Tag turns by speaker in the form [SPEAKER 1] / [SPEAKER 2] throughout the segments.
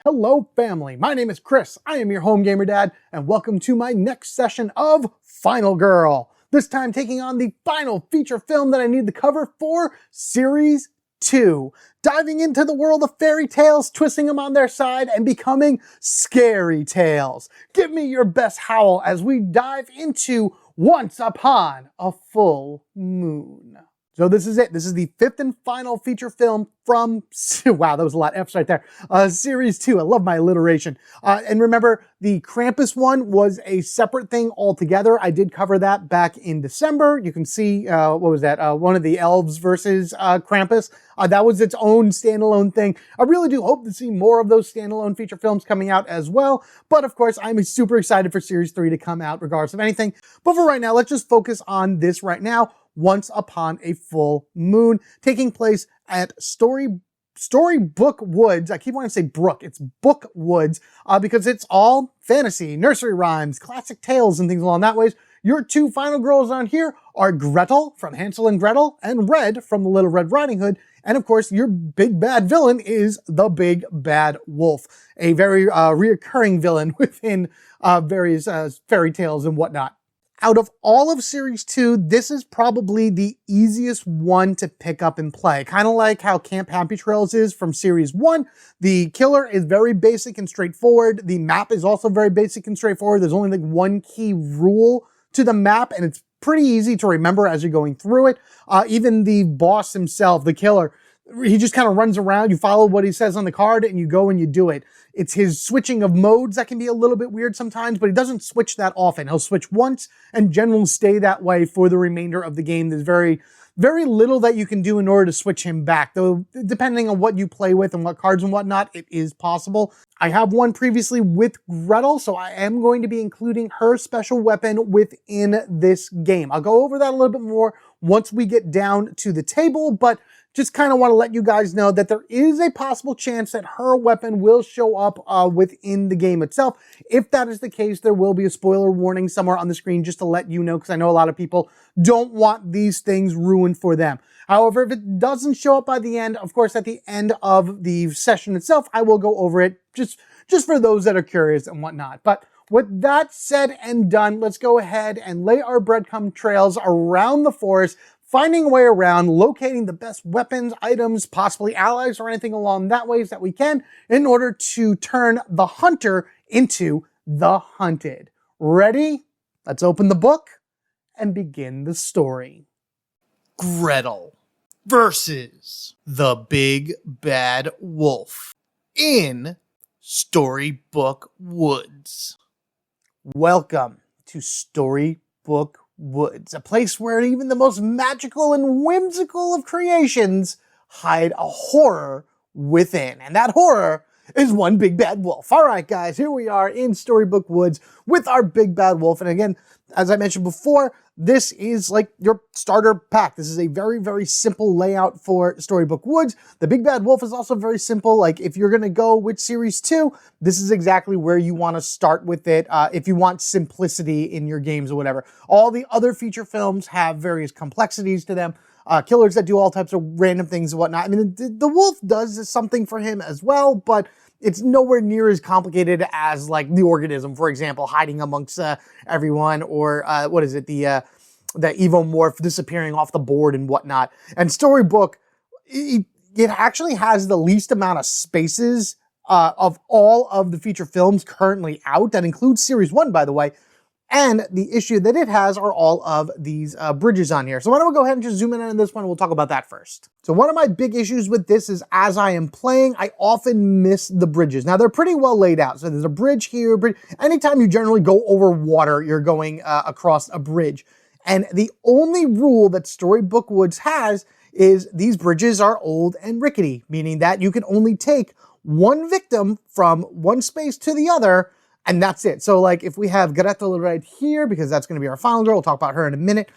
[SPEAKER 1] Hello family, my name is Chris, I am your home gamer dad, and welcome to my next session of Final Girl. This time taking on the final feature film that I need to cover for Series 2. Diving into the world of fairy tales, twisting them on their side, and becoming scary tales. Give me your best howl as we dive into Once Upon a Full Moon. So this is it. This is the fifth and final feature film from, wow, that was a lot of F's right there, Series 2. I love my alliteration. And remember, the Krampus one was a separate thing altogether. I did cover that back in December. You can see, what was that? One of the elves versus Krampus. That was its own standalone thing. I really do hope to see more of those standalone feature films coming out as well. But of course, I'm super excited for Series 3 to come out regardless of anything. But for right now, let's just focus on this right now. Once Upon a Full Moon, taking place at Storybook Woods. I keep wanting to say Brook. It's Book Woods because it's all fantasy, nursery rhymes, classic tales, and things along that ways. Your two final girls on here are Gretel from Hansel and Gretel and Red from the Little Red Riding Hood. And of course, your big bad villain is the Big Bad Wolf, a very reoccurring villain within various fairy tales and whatnot. Out of all of Series 2, this is probably the easiest one to pick up and play. Kind of like how Camp Happy Trails is from Series 1. The killer is very basic and straightforward. The map is also very basic and straightforward. There's only like one key rule to the map, and it's pretty easy to remember as you're going through it. Even the boss himself, the killer, he just kind of runs around. You follow what he says on the card and you go and you do it. It's his switching of modes that can be a little bit weird sometimes, but he doesn't switch that often. He'll switch once and generally stay that way for the remainder of the game. There's very little that you can do in order to switch him back, though depending on what you play with and what cards and whatnot, it is possible. I have one previously with Gretel, so I am going to be including her special weapon within this game. I'll go over that a little bit more once we get down to the table, but just kind of want to let you guys know that there is a possible chance that her weapon will show up within the game itself. If that is the case, there will be a spoiler warning somewhere on the screen just to let you know, because I know a lot of people don't want these things ruined for them. However, if it doesn't show up by the end, of course, at the end of the session itself, I will go over it just for those that are curious and whatnot. But with that said and done, let's go ahead and lay our breadcrumb trails around the forest, finding a way around, locating the best weapons, items, possibly allies or anything along that ways that we can in order to turn the hunter into the hunted. Ready? Let's open the book and begin the story. Gretel versus the Big Bad Wolf in Storybook Woods. Welcome to Storybook Woods, a place where even the most magical and whimsical of creations hide a horror within. And that horror is one big bad wolf. All right, guys, here we are in Storybook Woods with our big bad wolf. And again, as I mentioned before, this is like your starter pack. This is a very simple layout for Storybook Woods. The Big Bad Wolf is also very simple. Like if you're going to go with Series 2, this is exactly where you want to start with it if you want simplicity in your games or whatever. All the other feature films have various complexities to them. Killers that do all types of random things and whatnot. I mean, the wolf does something for him as well, but it's nowhere near as complicated as like the organism, for example, hiding amongst everyone, or what is it, the evomorph disappearing off the board and whatnot. And Storybook, it actually has the least amount of spaces of all of the feature films currently out. That includes Series 1, by the way. And the issue that it has are all of these bridges on here. So why don't we go ahead and just zoom in on this one, and we'll talk about that first. So one of my big issues with this is as I am playing, I often miss the bridges. Now they're pretty well laid out. So there's a bridge here. Anytime you generally go over water, you're going across a bridge. And the only rule that Storybook Woods has is these bridges are old and rickety, meaning that you can only take one victim from one space to the other, and that's it. So like if we have Gretel right here, because that's going to be our final girl, we'll talk about her in a minute,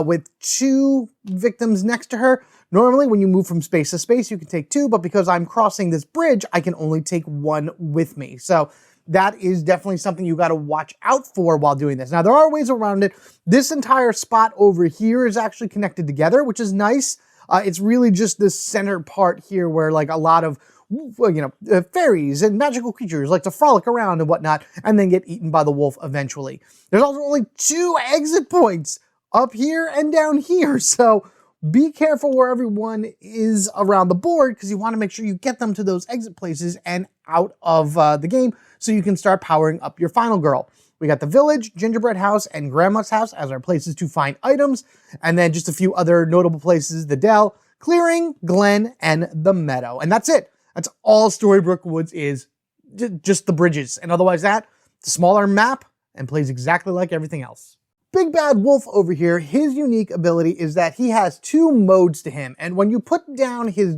[SPEAKER 1] with two victims next to her. Normally when you move from space to space, you can take two, but because I'm crossing this bridge, I can only take one with me. So that is definitely something you got to watch out for while doing this. Now there are ways around it. This entire spot over here is actually connected together, which is nice. It's really just this center part here where like a lot of fairies and magical creatures like to frolic around and whatnot, and then get eaten by the wolf eventually. There's also only 2 exit points up here and down here, so be careful where everyone is around the board because you want to make sure you get them to those exit places and out of the game so you can start powering up your final girl. We got the village, gingerbread house, and grandma's house as our places to find items, and then just a few other notable places: the dell, clearing, glen, and the meadow. And that's it. That's all Storybook Woods is, just the bridges. And otherwise that, it's a smaller map and plays exactly like everything else. Big Bad Wolf over here, his unique ability is that he has 2 modes to him. And when you put down his,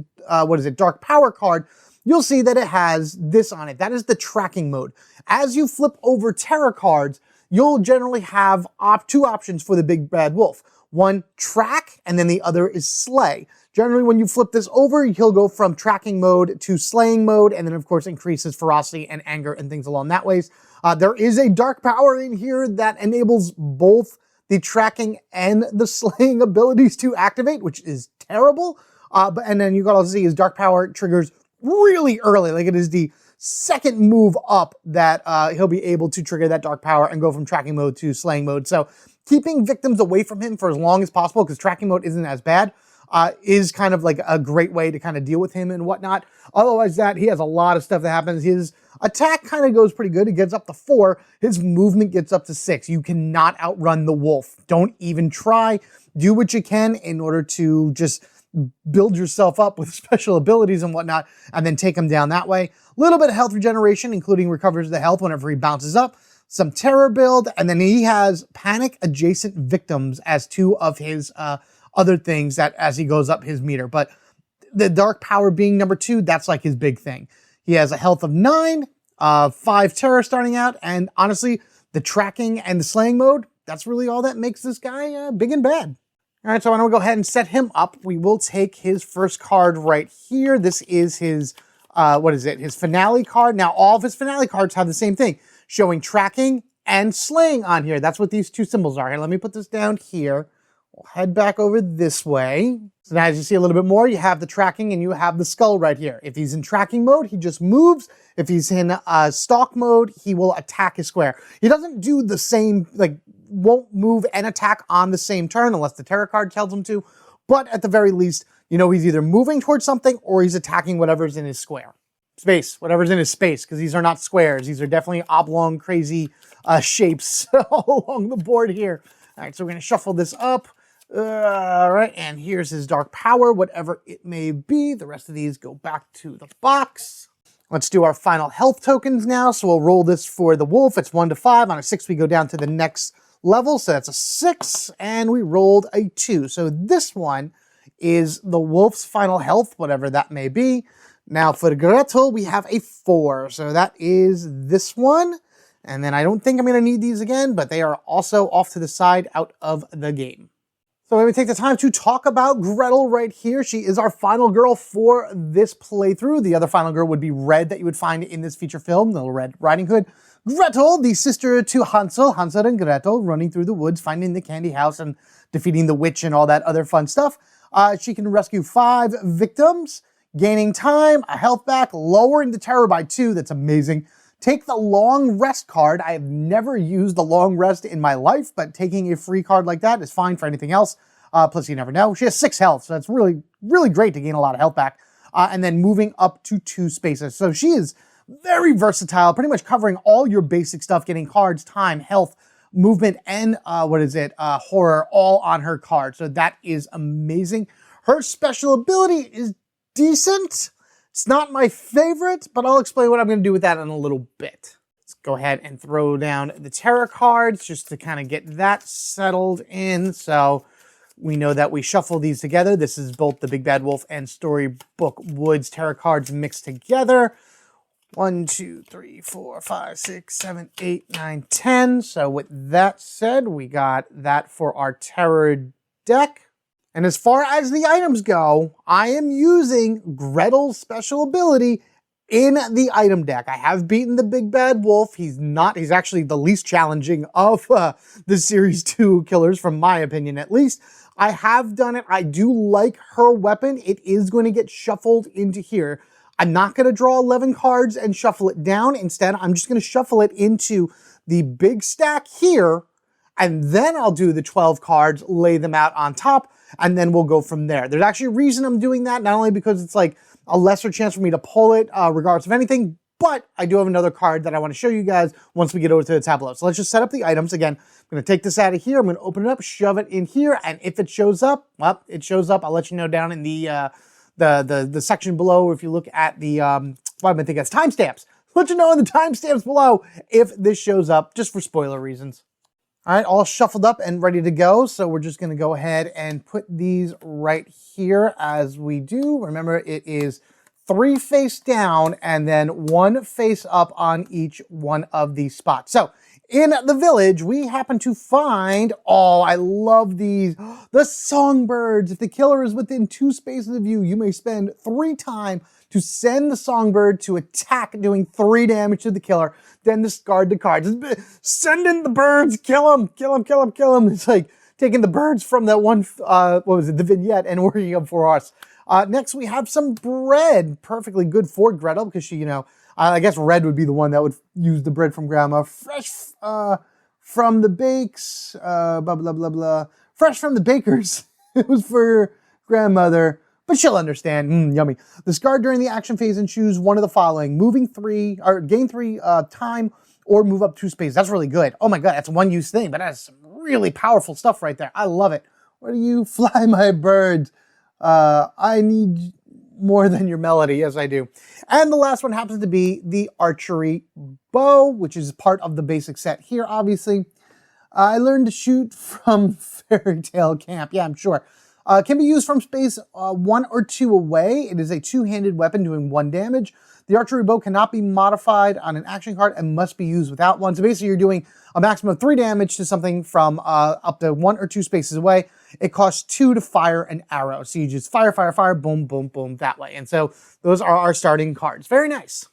[SPEAKER 1] Dark Power card, you'll see that it has this on it. That is the tracking mode. As you flip over Terror cards, you'll generally have 2 options for the Big Bad Wolf. One, track, and then the other is slay. Generally, when you flip this over, he'll go from tracking mode to slaying mode, and then of course increases ferocity and anger and things along that ways. There is a dark power in here that enables both the tracking and the slaying abilities to activate, which is terrible. And then you gotta see his dark power triggers really early. Like it is the second move up that he'll be able to trigger that dark power and go from tracking mode to slaying mode. So keeping victims away from him for as long as possible, because tracking mode isn't as bad, is kind of like a great way to kind of deal with him and whatnot. Otherwise that, he has a lot of stuff that happens. His attack kind of goes pretty good. It gets up to 4. His movement gets up to 6. You cannot outrun the wolf. Don't even try. Do what you can in order to just build yourself up with special abilities and whatnot, and then take him down that way. A little bit of health regeneration, including recovers the health whenever he bounces up. Some terror build, and then he has panic adjacent victims as 2 of his other things that as he goes up his meter. But the dark power being number 2, that's like his big thing. He has a health of 9, 5 terror starting out, and honestly, the tracking and the slaying mode, that's really all that makes this guy big and bad. All right, so I'm gonna go ahead and set him up. We will take his first card right here. This is his, his finale card. Now, all of his finale cards have the same thing, showing tracking and slaying on here. That's what these 2 symbols are. Here, let me put this down here. We'll head back over this way. So now as you see a little bit more, you have the tracking and you have the skull right here. If he's in tracking mode, he just moves. If he's in stalk mode, he will attack his square. He doesn't do the same, won't move and attack on the same turn unless the terror card tells him to. But at the very least, you know he's either moving towards something or he's attacking whatever's in his square. Space, whatever's in his space, because these are not squares. These are definitely oblong, crazy shapes all along the board here. All right, so we're gonna shuffle this up. All right, and here's his dark power, whatever it may be. The rest of these go back to the box. Let's do our final health tokens now. So we'll roll this for the wolf. It's 1 to 5. On a 6, we go down to the next level. So that's a 6, and we rolled a 2. So this one is the wolf's final health, whatever that may be. Now for Gretel, we have a 4. So that is this one. And then I don't think I'm going to need these again, but they are also off to the side out of the game. So I'm going to take the time to talk about Gretel right here. She is our final girl for this playthrough. The other final girl would be Red that you would find in this feature film, Little Red Riding Hood. Gretel, the sister to Hansel and Gretel, running through the woods, finding the candy house and defeating the witch and all that other fun stuff. She can rescue 5 victims, gaining time, a health back, lowering the terror by 2. That's amazing. Take the long rest card. I have never used the long rest in my life, but taking a free card like that is fine for anything else. Plus, you never know. She has 6 health, so that's really, really great to gain a lot of health back. And then moving up to 2 spaces. So she is very versatile, pretty much covering all your basic stuff, getting cards, time, health, movement, and horror all on her card. So that is amazing. Her special ability is decent. It's not my favorite, but I'll explain what I'm going to do with that in a little bit. Let's go ahead and throw down the terror cards just to kind of get that settled in. So we know that we shuffle these together. This is both the Big Bad Wolf and Storybook Woods terror cards mixed together. 1, 2, 3, 4, 5, 6, 7, 8, 9, 10. So with that said, we got that for our terror deck. And as far as the items go, I am using Gretel's special ability in the item deck. I have beaten the Big Bad Wolf. He's actually the least challenging of the Series 2 killers, from my opinion at least. I have done it. I do like her weapon. It is going to get shuffled into here. I'm not going to draw 11 cards and shuffle it down. Instead, I'm just going to shuffle it into the big stack here, and then I'll do the 12 cards, lay them out on top, and then we'll go from there. There's actually a reason I'm doing that, not only because it's like a lesser chance for me to pull it regardless of anything, but I do have another card that I want to show you guys once we get over to the tableau. So let's just set up the items. Again, I'm going to take this out of here. I'm going to open it up, shove it in here, and if it shows up, well, it shows up. I'll let you know down in the section below. If you look at the, what am I thinking? It's timestamps. Let you know in the timestamps below if this shows up, just for spoiler reasons. All right, all shuffled up and ready to go. So we're just going to go ahead and put these right here as we do. Remember, it is 3 face down and then 1 face up on each one of these spots. So in the village, we happen to find, oh, I love these, the songbirds. If the killer is within 2 spaces of you, you may spend 3 time to send the songbird to attack, doing 3 damage to the killer, then discard the cards. Send in the birds, kill them, kill them, kill them, kill them. It's like taking the birds from that one, what was it, the vignette, and working them for us. Next, we have some bread. Perfectly good for Gretel, because she, you know, I guess Red would be the one that would use the bread from Grandma. Fresh from the bakes, blah, blah, blah, blah. Fresh from the bakers. It was for Grandmother, but she'll understand. Yummy. Discard during the action phase and choose one of the following. Moving 3, or gain 3 time, or move up 2 spaces. That's really good. Oh my God, that's a one-use thing, but that's some really powerful stuff right there. I love it. Where do you fly, my birds? I need more than your melody. Yes, I do. And the last one happens to be the archery bow, which is part of the basic set here, obviously. I learned to shoot from Fairy Tale Camp. Yeah, I'm sure. Can be used from space 1 or 2 away. It is a 2-handed weapon doing 1 damage. The archery bow cannot be modified on an action card and must be used without one. So basically you're doing a maximum of 3 damage to something from up to 1 or 2 spaces away. It costs 2 to fire an arrow. So you just fire, fire, fire, boom, boom, boom, that way. And so those are our starting cards. Very nice.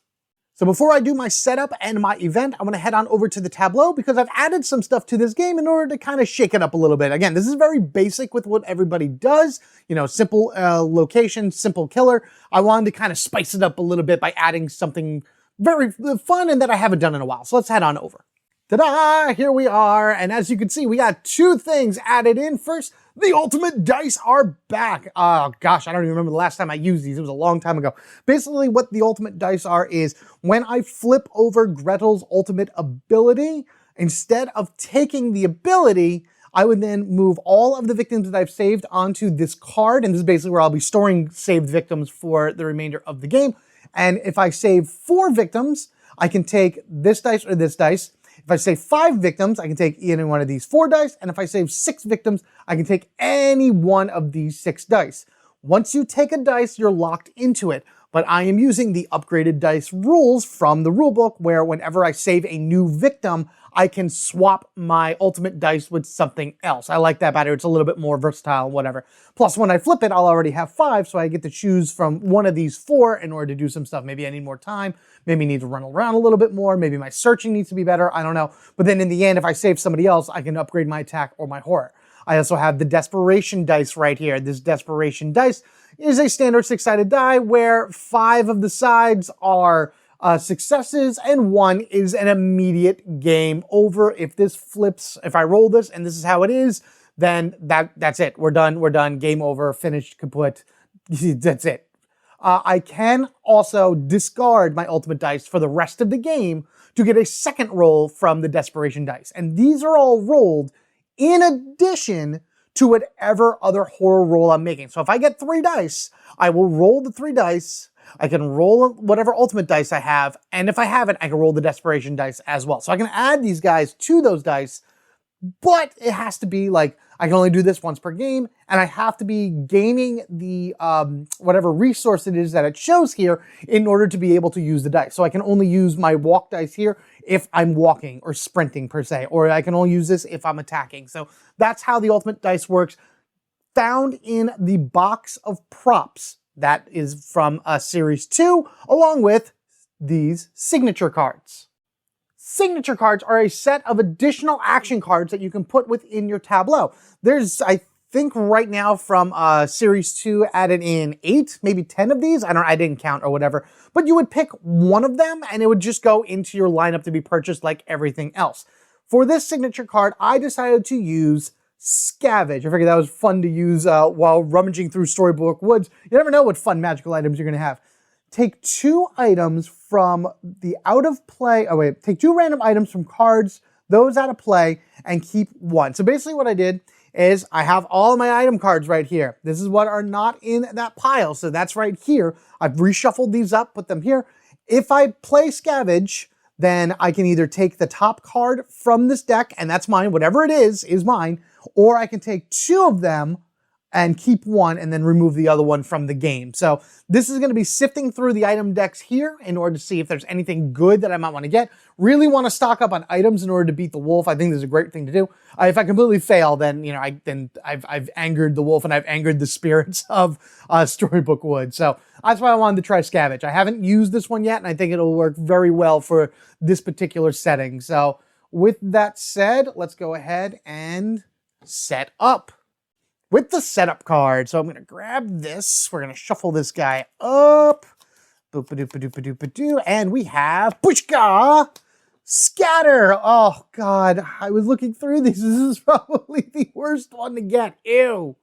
[SPEAKER 1] So before I do my setup and my event, I'm going to head on over to the tableau because I've added some stuff to this game in order to kind of shake it up a little bit. Again, this is very basic with what everybody does. You know, simple location, simple killer. I wanted to kind of spice it up a little bit by adding something very fun and that I haven't done in a while. So let's head on over. Ta-da! Here we are. And as you can see, we got 2 things added in. First, the ultimate dice are back. Oh gosh, I don't even remember the last time I used these. It was a long time ago. Basically, what the ultimate dice are is when I flip over Gretel's ultimate ability, instead of taking the ability, I would then move all of the victims that I've saved onto this card. And this is basically where I'll be storing saved victims for the remainder of the game. And if I save 4 victims, I can take this dice or this dice. If I save 5 victims, I can take any one of these 4 dice. And if I save 6 victims, I can take any one of these 6 dice. Once you take a dice, you're locked into it. But I am using the upgraded dice rules from the rulebook, where whenever I save a new victim, I can swap my ultimate dice with something else. I like that better. It's a little bit more versatile, whatever. Plus, when I flip it, I'll already have 5, so I get to choose from one of these 4 in order to do some stuff. Maybe I need more time. Maybe I need to run around a little bit more. Maybe my searching needs to be better. I don't know. But then in the end, if I save somebody else, I can upgrade my attack or my horror. I also have the desperation dice right here. This desperation dice is a standard 6-sided die where 5 of the sides are successes and 1 is an immediate game over. If this flips, if I roll this and this is how it is, then that's it. We're done, game over, finished, kaput. That's it. I can also discard my ultimate dice for the rest of the game to get a second roll from the desperation dice. And these are all rolled in addition to whatever other horror roll I'm making. So if I get 3 dice, I will roll the 3 dice. I can roll whatever ultimate dice I have. And if I have it, I can roll the desperation dice as well. So I can add these guys to those dice, but it has to be like, I can only do this once per game, and I have to be gaining the whatever resource it is that it shows here in order to be able to use the dice. So I can only use my walk dice here if I'm walking or sprinting per se, or I can only use this if I'm attacking. So that's how the ultimate dice works. Found in the box of props that is from Series 2, along with these signature cards. Signature cards are a set of additional action cards that you can put within your tableau. There's, I think right now from Series 2 added in 8, maybe 10 of these. I didn't count or whatever. But you would pick one of them and it would just go into your lineup to be purchased like everything else. For this signature card, I decided to use Scavenge. I figured that was fun to use while rummaging through Storybook Woods. You never know what fun magical items you're going to have. Take 2 items from the out of play. Oh wait, take 2 random items from cards, those out of play, and keep 1. So basically what I did is I have all of my item cards right here. This is what are not in that pile. So that's right here. I've reshuffled these up, put them here. If I play Scavenge, then I can either take the top card from this deck, and that's mine, whatever it is mine, or I can take 2 of them and keep 1 and then remove the other one from the game. So this is going to be sifting through the item decks here in order to see if there's anything good that I might want to get. Really want to stock up on items in order to beat the wolf. I think this is a great thing to do. If I completely fail, then I've angered the wolf and I've angered the spirits of Storybook Woods. So that's why I wanted to try Scavenge. I haven't used this one yet, and I think it'll work very well for this particular setting. So with that said, let's go ahead and set up with the setup card. So I'm going to grab this. We're going to shuffle this guy up. Boop-a-doop-a-doop-a-doop-a-doo. And we have Pushka Scatter. Oh, God. I was looking through these. This is probably the worst one to get. Ew.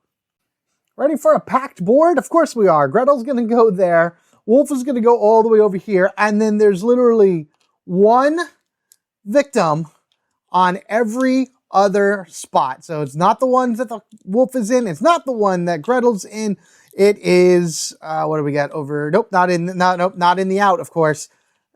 [SPEAKER 1] Ready for a packed board? Of course we are. Gretel's going to go there. Wolf is going to go all the way over here. And then there's literally 1 victim on every other spot. So it's not the ones that the wolf is in. It's not the one that Gretel's in. It is, what do we got over? Nope, not in the out, of course.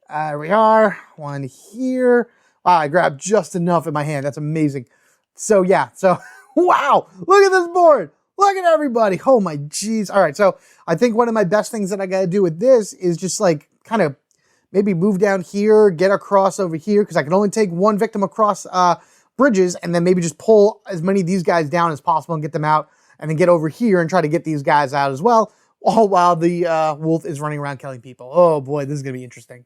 [SPEAKER 1] There we are. 1 here. Wow, I grabbed just enough in my hand. That's amazing. So yeah, so wow, look at this board. Look at everybody. Oh my geez. All right, so I think one of my best things that I got to do with this is just like kind of maybe move down here, get across over here, because I can only take 1 victim across bridges, and then maybe just pull as many of these guys down as possible and get them out, and then get over here and try to get these guys out as well, all while the wolf is running around killing people. Oh boy, this is going to be interesting.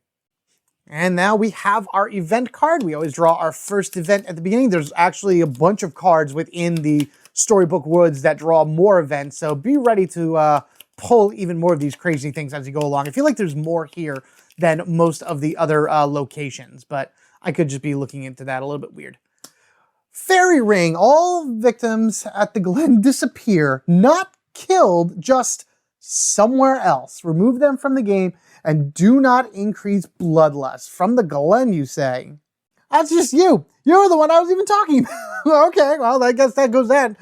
[SPEAKER 1] And now we have our event card. We always draw our first event at the beginning. There's actually a bunch of cards within the Storybook Woods that draw more events, so be ready to pull even more of these crazy things as you go along. I feel like there's more here than most of the other locations, but I could just be looking into that a little bit weird. Fairy Ring. All victims at the Glen disappear, not killed, just somewhere else. Remove them from the game and do not increase bloodlust. From the Glen, you say? That's just you. You're the one I was even talking about. Okay, well, I guess that goes then.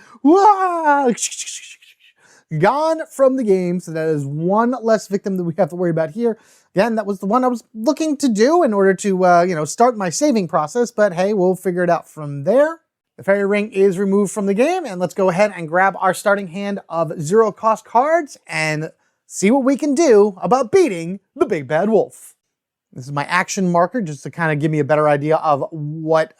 [SPEAKER 1] Gone from the game, so that is 1 less victim that we have to worry about here. Again, that was the one I was looking to do in order to, start my saving process, but hey, we'll figure it out from there. The Fairy Ring is removed from the game, and let's go ahead and grab our starting hand of 0 cost cards and see what we can do about beating the Big Bad Wolf. This is my action marker just to kind of give me a better idea of what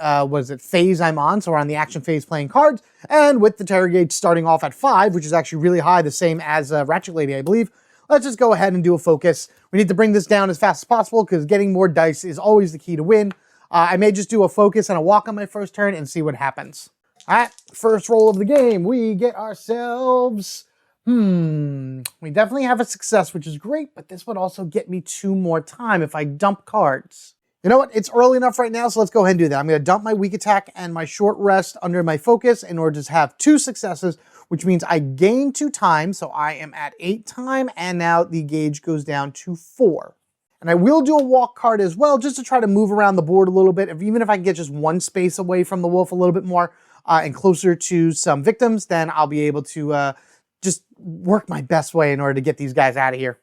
[SPEAKER 1] phase I'm on. So we're on the action phase playing cards, and with the Terror Gauge starting off at 5, which is actually really high, the same as Ratchet Lady, I believe. Let's just go ahead and do a focus. We need to bring this down as fast as possible because getting more dice is always the key to win. I may just do a focus and a walk on my first turn and see what happens. All right, first roll of the game, we get ourselves, we definitely have a success, which is great, but this would also get me 2 more time if I dump cards. You know what, it's early enough right now, so let's go ahead and do that. I'm gonna dump my weak attack and my short rest under my focus in order to have 2 successes, which means I gain 2 time, so I am at 8 time, and now the gauge goes down to 4. And I will do a walk card as well, just to try to move around the board a little bit. Even if I can get just 1 space away from the wolf a little bit more and closer to some victims, then I'll be able to just work my best way in order to get these guys out of here.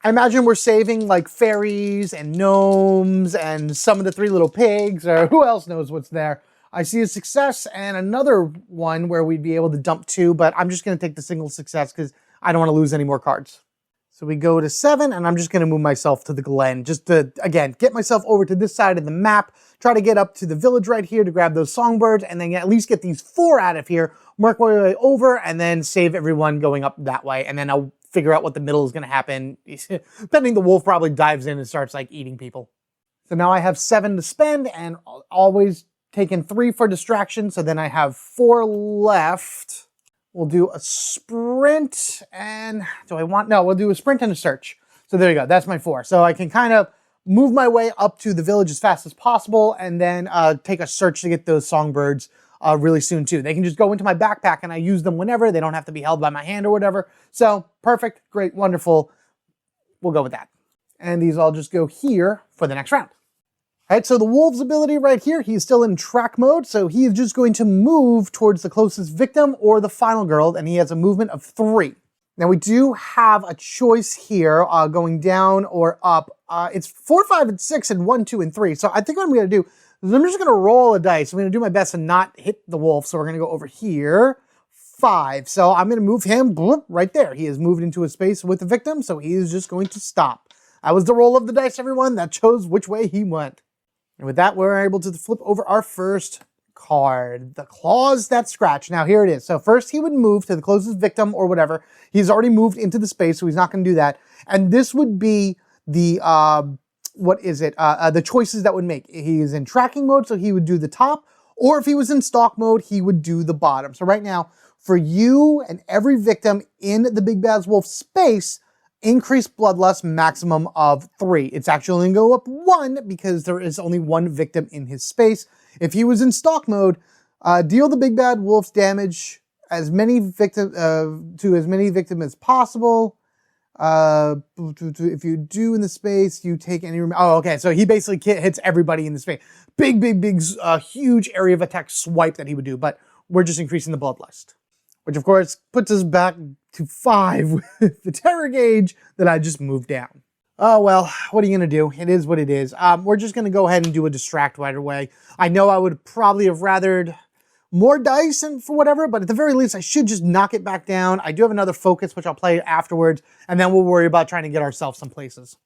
[SPEAKER 1] I imagine we're saving like fairies and gnomes and some of the 3 little pigs, or who else knows what's there. I see a success and another one where we'd be able to dump 2, but I'm just going to take the single success because I don't want to lose any more cards. So we go to 7, and I'm just going to move myself to the Glen, just to, again, get myself over to this side of the map, try to get up to the village right here to grab those songbirds, and then at least get these 4 out of here, work my way over, and then save everyone going up that way, and then I'll figure out what the middle is going to happen. Depending, the wolf probably dives in and starts, like, eating people. So now I have 7 to spend, and always taking 3 for distraction, so then I have 4 left. We'll do a sprint and no, we'll do a sprint and a search. So there you go, that's my 4. So I can kind of move my way up to the village as fast as possible and then take a search to get those songbirds really soon too. They can just go into my backpack and I use them whenever. They don't have to be held by my hand or whatever. So perfect, great, wonderful. We'll go with that. And these all just go here for the next round. All right, so the wolf's ability right here, he's still in track mode, so he's just going to move towards the closest victim or the final girl, and he has a movement of 3. Now we do have a choice here, going down or up. It's 4, 5, and 6, and 1, 2, and 3. So I think what I'm gonna do is I'm just gonna roll a dice. I'm gonna do my best to not hit the wolf, so we're gonna go over here. 5, so I'm gonna move him right there. He has moved into a space with the victim, so he is just going to stop. That was the roll of the dice, everyone. That chose which way he went. And with that, we're able to flip over our first card, the claws that scratch. Now here it is. So first he would move to the closest victim or whatever. He's already moved into the space, so he's not going to do that. And this would be the, the choices that would make. He is in tracking mode, so he would do the top. Or if he was in stalk mode, he would do the bottom. So right now, for you and every victim in the Big Bad Wolf space, increased bloodlust maximum of 3. It's actually going to go up 1 because there is only 1 victim in his space. If he was in stalk mode, deal the Big Bad Wolf's damage as many victim to as many victims as possible. If you do in the space, you take any. Oh, okay. So he basically hits everybody in the space. Big, huge area of attack swipe that he would do. But we're just increasing the bloodlust, which of course puts us back to 5 with the terror gauge that I just moved down. Oh, well, what are you going to do? It is what it is. We're just going to go ahead and do a distract right away. I know I would probably have rathered more dice and for whatever, but at the very least, I should just knock it back down. I do have another focus, which I'll play afterwards, and then we'll worry about trying to get ourselves some places.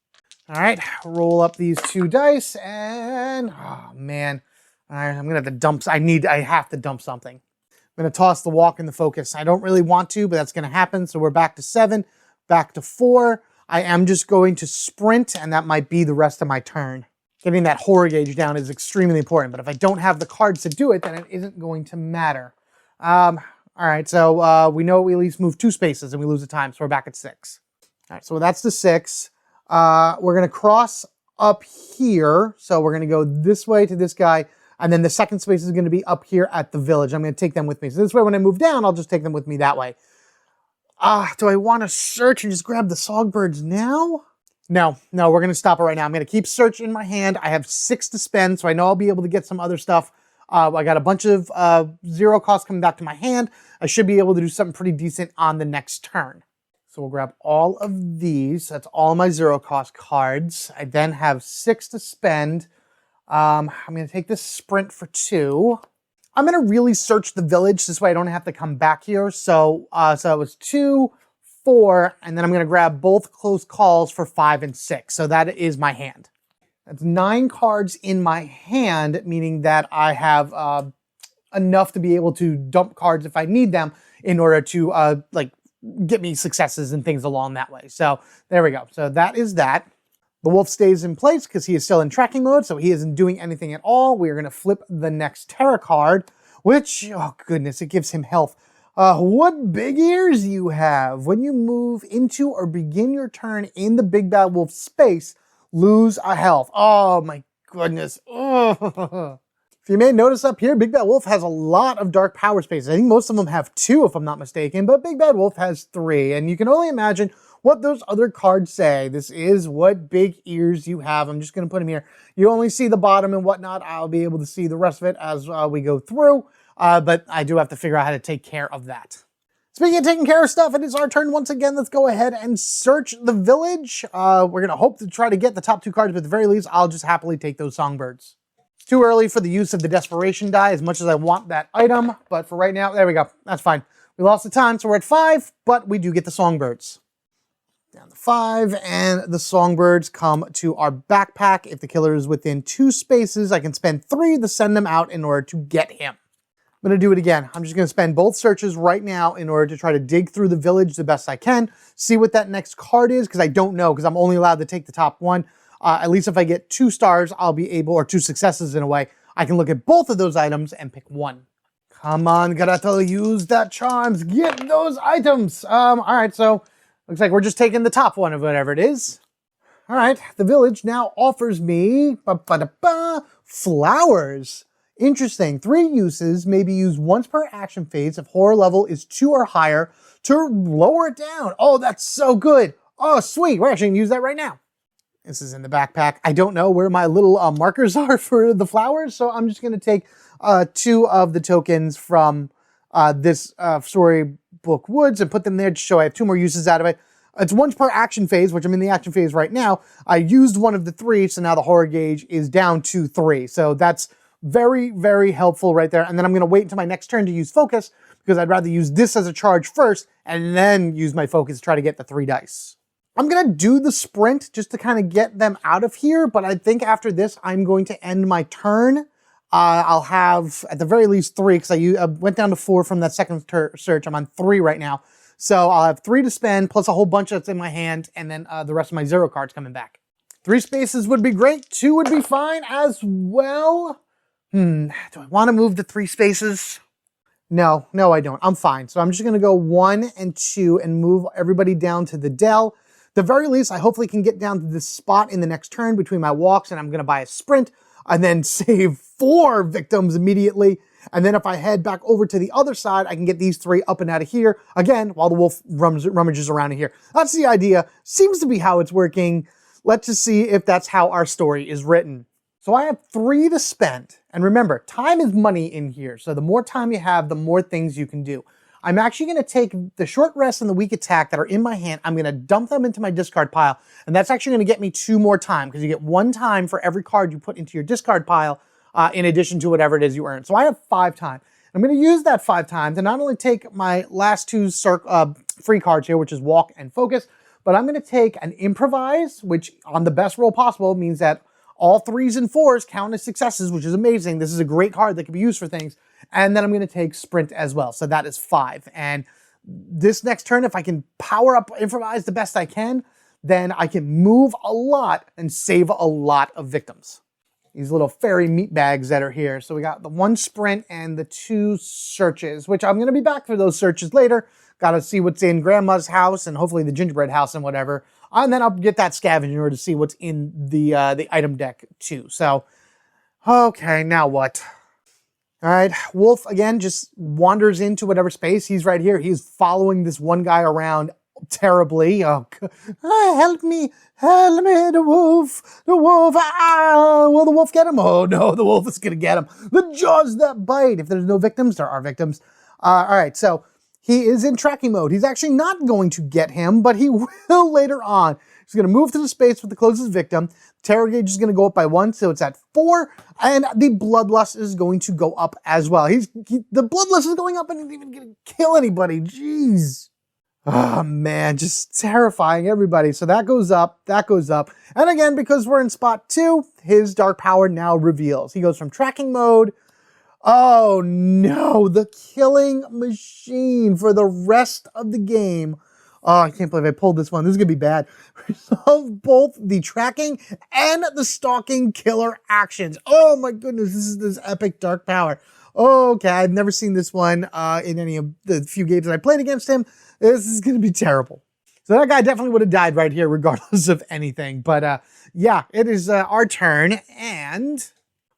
[SPEAKER 1] All right, roll up these 2 dice, and oh, man. All right, I'm going to have to dump. I have to dump something. I'm going to toss the walk and the focus. I don't really want to, but that's going to happen. So we're back to 7, back to 4. I am just going to sprint, and that might be the rest of my turn. Getting that horror gauge down is extremely important, but if I don't have the cards to do it, then it isn't going to matter. All right, so we know we at least move 2 spaces and we lose the time, so we're back at 6. All right, so that's the 6. We're going to cross up here, so we're going to go this way to this guy, and then the second space is going to be up here at the village. I'm going to take them with me. So this way, when I move down, I'll just take them with me that way. Do I want to search and just grab the songbirds now? No, we're going to stop it right now. I'm going to keep search in my hand. I have 6 to spend, so I know I'll be able to get some other stuff. I got a bunch of 0 costs coming back to my hand. I should be able to do something pretty decent on the next turn. So we'll grab all of these. That's all my 0 cost cards. I then have 6 to spend. I'm going to take this sprint for 2. I'm going to really search the village. This way I don't have to come back here. So it was 2, 4, and then I'm going to grab both close calls for 5 and 6. So that is my hand. That's 9 cards in my hand, meaning that I have enough to be able to dump cards if I need them in order to get me successes and things along that way. So there we go. So that is that. The wolf stays in place because he is still in tracking mode, so he isn't doing anything at all. We are going to flip the next terror card, which, oh goodness, it gives him health. What big ears you have. When you move into or begin your turn in the Big Bad Wolf space, lose a health. Oh my goodness. Oh. If you may notice up here, Big Bad Wolf has a lot of dark power spaces. I think most of them have 2 if I'm not mistaken, but Big Bad Wolf has 3, and you can only imagine what those other cards say. This is what big ears you have. I'm just going to put them here. You only see the bottom and whatnot. I'll be able to see the rest of it as we go through, but I do have to figure out how to take care of that. Speaking of taking care of stuff, it is our turn once again. Let's go ahead and search the village. We're going to hope to try to get the top 2 cards, but at the very least, I'll just happily take those songbirds. It's too early for the use of the desperation die as much as I want that item, but for right now, there we go. That's fine. We lost the time, so we're at 5, but we do get the songbirds. Down to 5, and the songbirds come to our backpack. If the killer is within 2 spaces, I can spend 3 to send them out in order to get him. I'm going to do it again. I'm just going to spend both searches right now in order to try to dig through the village the best I can, see what that next card is, because I don't know, because I'm only allowed to take the top 1. At least if I get 2 stars, I'll be able, or 2 successes in a way, I can look at both of those items and pick 1. Come on, Gretel, use that charms. Get those items. All right, so looks like we're just taking the top one of whatever it is. All right, the village now offers me flowers. Interesting. 3 uses may be used once per action phase if horror level is 2 or higher to lower it down. Oh, that's so good. Oh, sweet. We're actually going to use that right now. This is in the backpack. I don't know where my little markers are for the flowers, so I'm just going to take 2 of the tokens from this Storybook Woods and put them there to show I have 2 more uses out of it. It's once per action phase, which I'm in the action phase right now. I used one of the 3, so now the horror gauge is down to 3. So that's very, very helpful right there. And then I'm going to wait until my next turn to use focus, because I'd rather use this as a charge first and then use my focus to try to get the 3 dice. I'm going to do the sprint just to kind of get them out of here, but I think after this, I'm going to end my turn. I'll have, at the very least, 3, because I went down to 4 from that second search. I'm on 3 right now. So I'll have 3 to spend, plus a whole bunch that's in my hand, and then the rest of my 0 cards coming back. 3 spaces would be great. 2 would be fine as well. Do I want to move the 3 spaces? No, I don't. I'm fine. So I'm just going to go 1 and 2 and move everybody down to the dell. The very least, I hopefully can get down to this spot in the next turn between my walks, and I'm going to buy a sprint and then save 4 victims immediately. And then if I head back over to the other side, I can get these 3 up and out of here, again, while the wolf rummages around in here. That's the idea. Seems to be how it's working. Let's just see if that's how our story is written. So I have 3 to spend. And remember, time is money in here. So the more time you have, the more things you can do. I'm actually going to take the short rest and the weak attack that are in my hand. I'm going to dump them into my discard pile. And that's actually going to get me 2 more time, because you get 1 time for every card you put into your discard pile, in addition to whatever it is you earn. So I have 5 time. I'm going to use that 5 time to not only take my last 2 free cards here, which is walk and focus, but I'm going to take an improvise, which on the best roll possible means that all 3s and 4s count as successes, which is amazing. This is a great card that can be used for things. And then I'm going to take sprint as well. So that is 5. And this next turn, if I can power up improvise the best I can, then I can move a lot and save a lot of victims. These little fairy meat bags that are here. So we got the 1 sprint and the 2 searches, which I'm going to be back for those searches later. Got to see what's in Grandma's house and hopefully the gingerbread house and whatever. And then I'll get that scavenger to see what's in the item deck too. So, okay, now what? All right, Wolf, again, just wanders into whatever space. He's right here. He's following this one guy around terribly. Oh, help me, the wolf, will the wolf get him? Oh no, the wolf is gonna get him. The jaws that bite. If there's no victims, there are victims. All right, so he is in tracking mode. He's actually not going to get him, but he will later on. He's going to move to the space with the closest victim. Terror gauge is going to go up by 1, so it's at 4. And the bloodlust is going to go up as well. The bloodlust is going up and he's even going to kill anybody. Jeez. Oh, man, just terrifying everybody. So that goes up, that goes up. And again, because we're in spot 2, his dark power now reveals. He goes from tracking mode. Oh, no, the killing machine for the rest of the game. Oh, I can't believe I pulled this one. This is going to be bad. Resolve both the tracking and the stalking killer actions. Oh my goodness, this is this epic dark power. Okay, I've never seen this one in any of the few games that I played against him. This is going to be terrible. So that guy definitely would have died right here regardless of anything. But yeah, it is our turn. And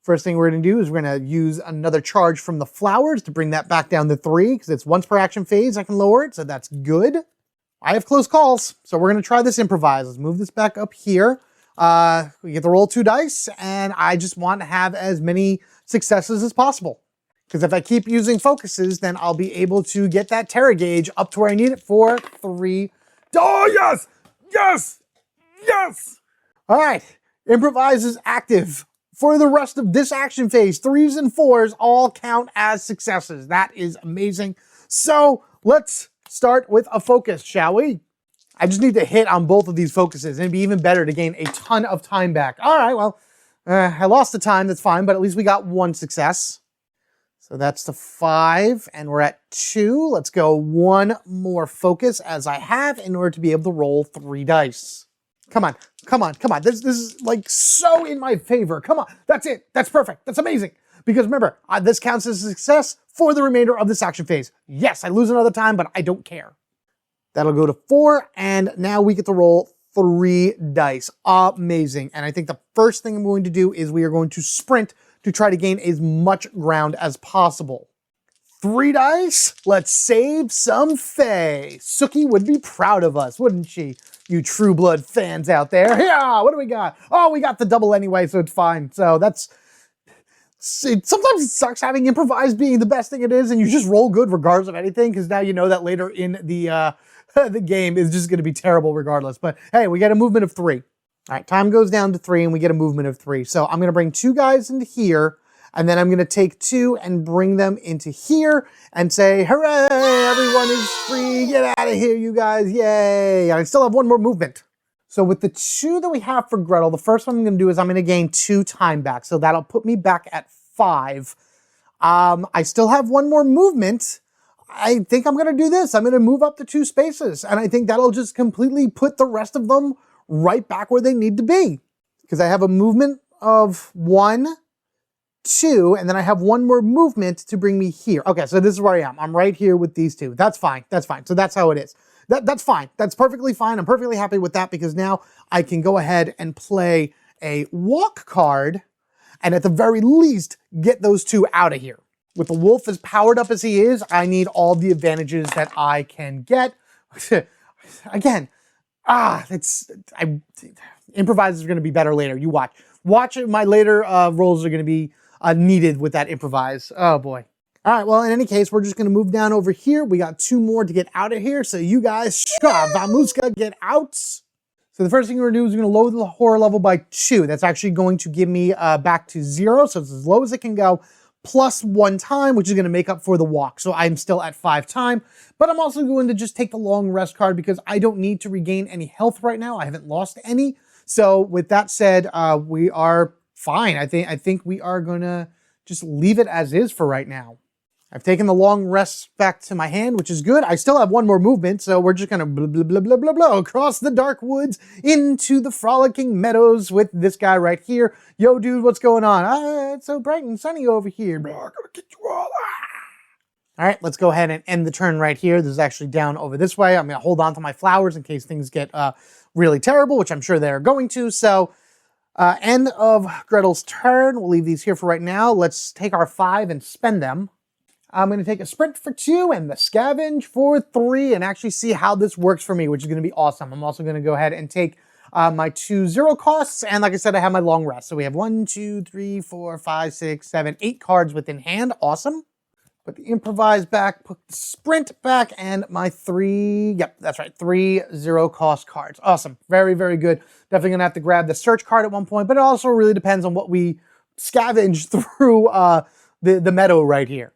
[SPEAKER 1] first thing we're going to do is we're going to use another charge from the flowers to bring that back down to 3, because it's once per action phase I can lower it, so that's good. I have close calls, so we're going to try this improvise. Let's move this back up here. We get to roll 2 dice, and I just want to have as many successes as possible. Because if I keep using focuses, then I'll be able to get that terror gauge up to where I need it for 3. Oh, yes! Yes! Yes! All right, improvise is active. For the rest of this action phase, 3s and 4s all count as successes. That is amazing. So let's start with a focus, shall we? I just need to hit on both of these focuses, and it'd be even better to gain a ton of time back. All right, well, I lost the time, that's fine, but at least we got 1 success. So that's the 5, and we're at 2. Let's go 1 more focus as I have in order to be able to roll 3 dice. Come on, come on, come on. This is like so in my favor. Come on, that's it. That's perfect. That's amazing. because remember, this counts as a success for the remainder of this action phase. Yes, I lose another time, but I don't care. That'll go to 4, and now we get to roll 3 dice. Amazing. And I think the first thing I'm going to do is we are going to sprint to try to gain as much ground as possible. 3 dice. Let's save some Faye. Suki would be proud of us, wouldn't she? You True Blood fans out there. Yeah, what do we got? Oh, we got the double anyway, so it's fine. So that's... Sometimes it sucks having improvised being the best thing it is, and you just roll good regardless of anything, because now you know that later in the the game is just going to be terrible regardless. But hey, we get a movement of 3. All right, time goes down to 3, and we get a movement of 3. So I'm going to bring 2 guys into here, and then I'm going to take 2 and bring them into here and say, hooray, everyone is free. Get out of here, you guys. Yay. And I still have 1 more movement. So with the 2 that we have for Gretel, the first one I'm going to do is I'm going to gain 2 time back. So that'll put me back at 5. I still have 1 more movement. I think I'm going to do this. I'm going to move up the 2 spaces. And I think that'll just completely put the rest of them right back where they need to be. Because I have a movement of 1, 2, and then I have 1 more movement to bring me here. Okay, so this is where I am. I'm right here with these 2. That's fine. That's fine. So that's how it is. That's fine. That's perfectly fine. I'm perfectly happy with that because now I can go ahead and play a walk card and at the very least get those 2 out of here. With the wolf as powered up as he is, I need all the advantages that I can get. Again, improvisers are going to be better later. You watch. Watch it. My later rolls are going to be needed with that improvise. Oh boy. All right, well, in any case, we're just going to move down over here. We got 2 more to get out of here. So you guys, Vamuska, get out. So the first thing we're going to do is we're going to lower the horror level by 2. That's actually going to give me back to 0. So it's as low as it can go, plus 1 time, which is going to make up for the walk. So I'm still at 5 time. But I'm also going to just take the long rest card because I don't need to regain any health right now. I haven't lost any. So with that said, we are fine. I think we are going to just leave it as is for right now. I've taken the long rest back to my hand, which is good. I still have 1 more movement, so we're just going to blah, blah, blah, blah, blah, blah, across the dark woods into the frolicking meadows with this guy right here. Yo, dude, what's going on? It's so bright and sunny over here. Blah, I'm going to get you all. All right, let's go ahead and end the turn right here. This is actually down over this way. I'm going to hold on to my flowers in case things get really terrible, which I'm sure they're going to. So end of Gretel's turn. We'll leave these here for right now. Let's take our 5 and spend them. I'm going to take a sprint for 2 and the scavenge for 3 and actually see how this works for me, which is going to be awesome. I'm also going to go ahead and take my 2 0 costs. And like I said, I have my long rest. So we have 1, 2, 3, 4, 5, 6, 7, 8 cards within hand. Awesome. Put the improvise back, put the sprint back, and my 3, yep, that's right, 3 0 cost cards. Awesome. Very, very good. Definitely going to have to grab the search card at one point, but it also really depends on what we scavenge through the meadow right here.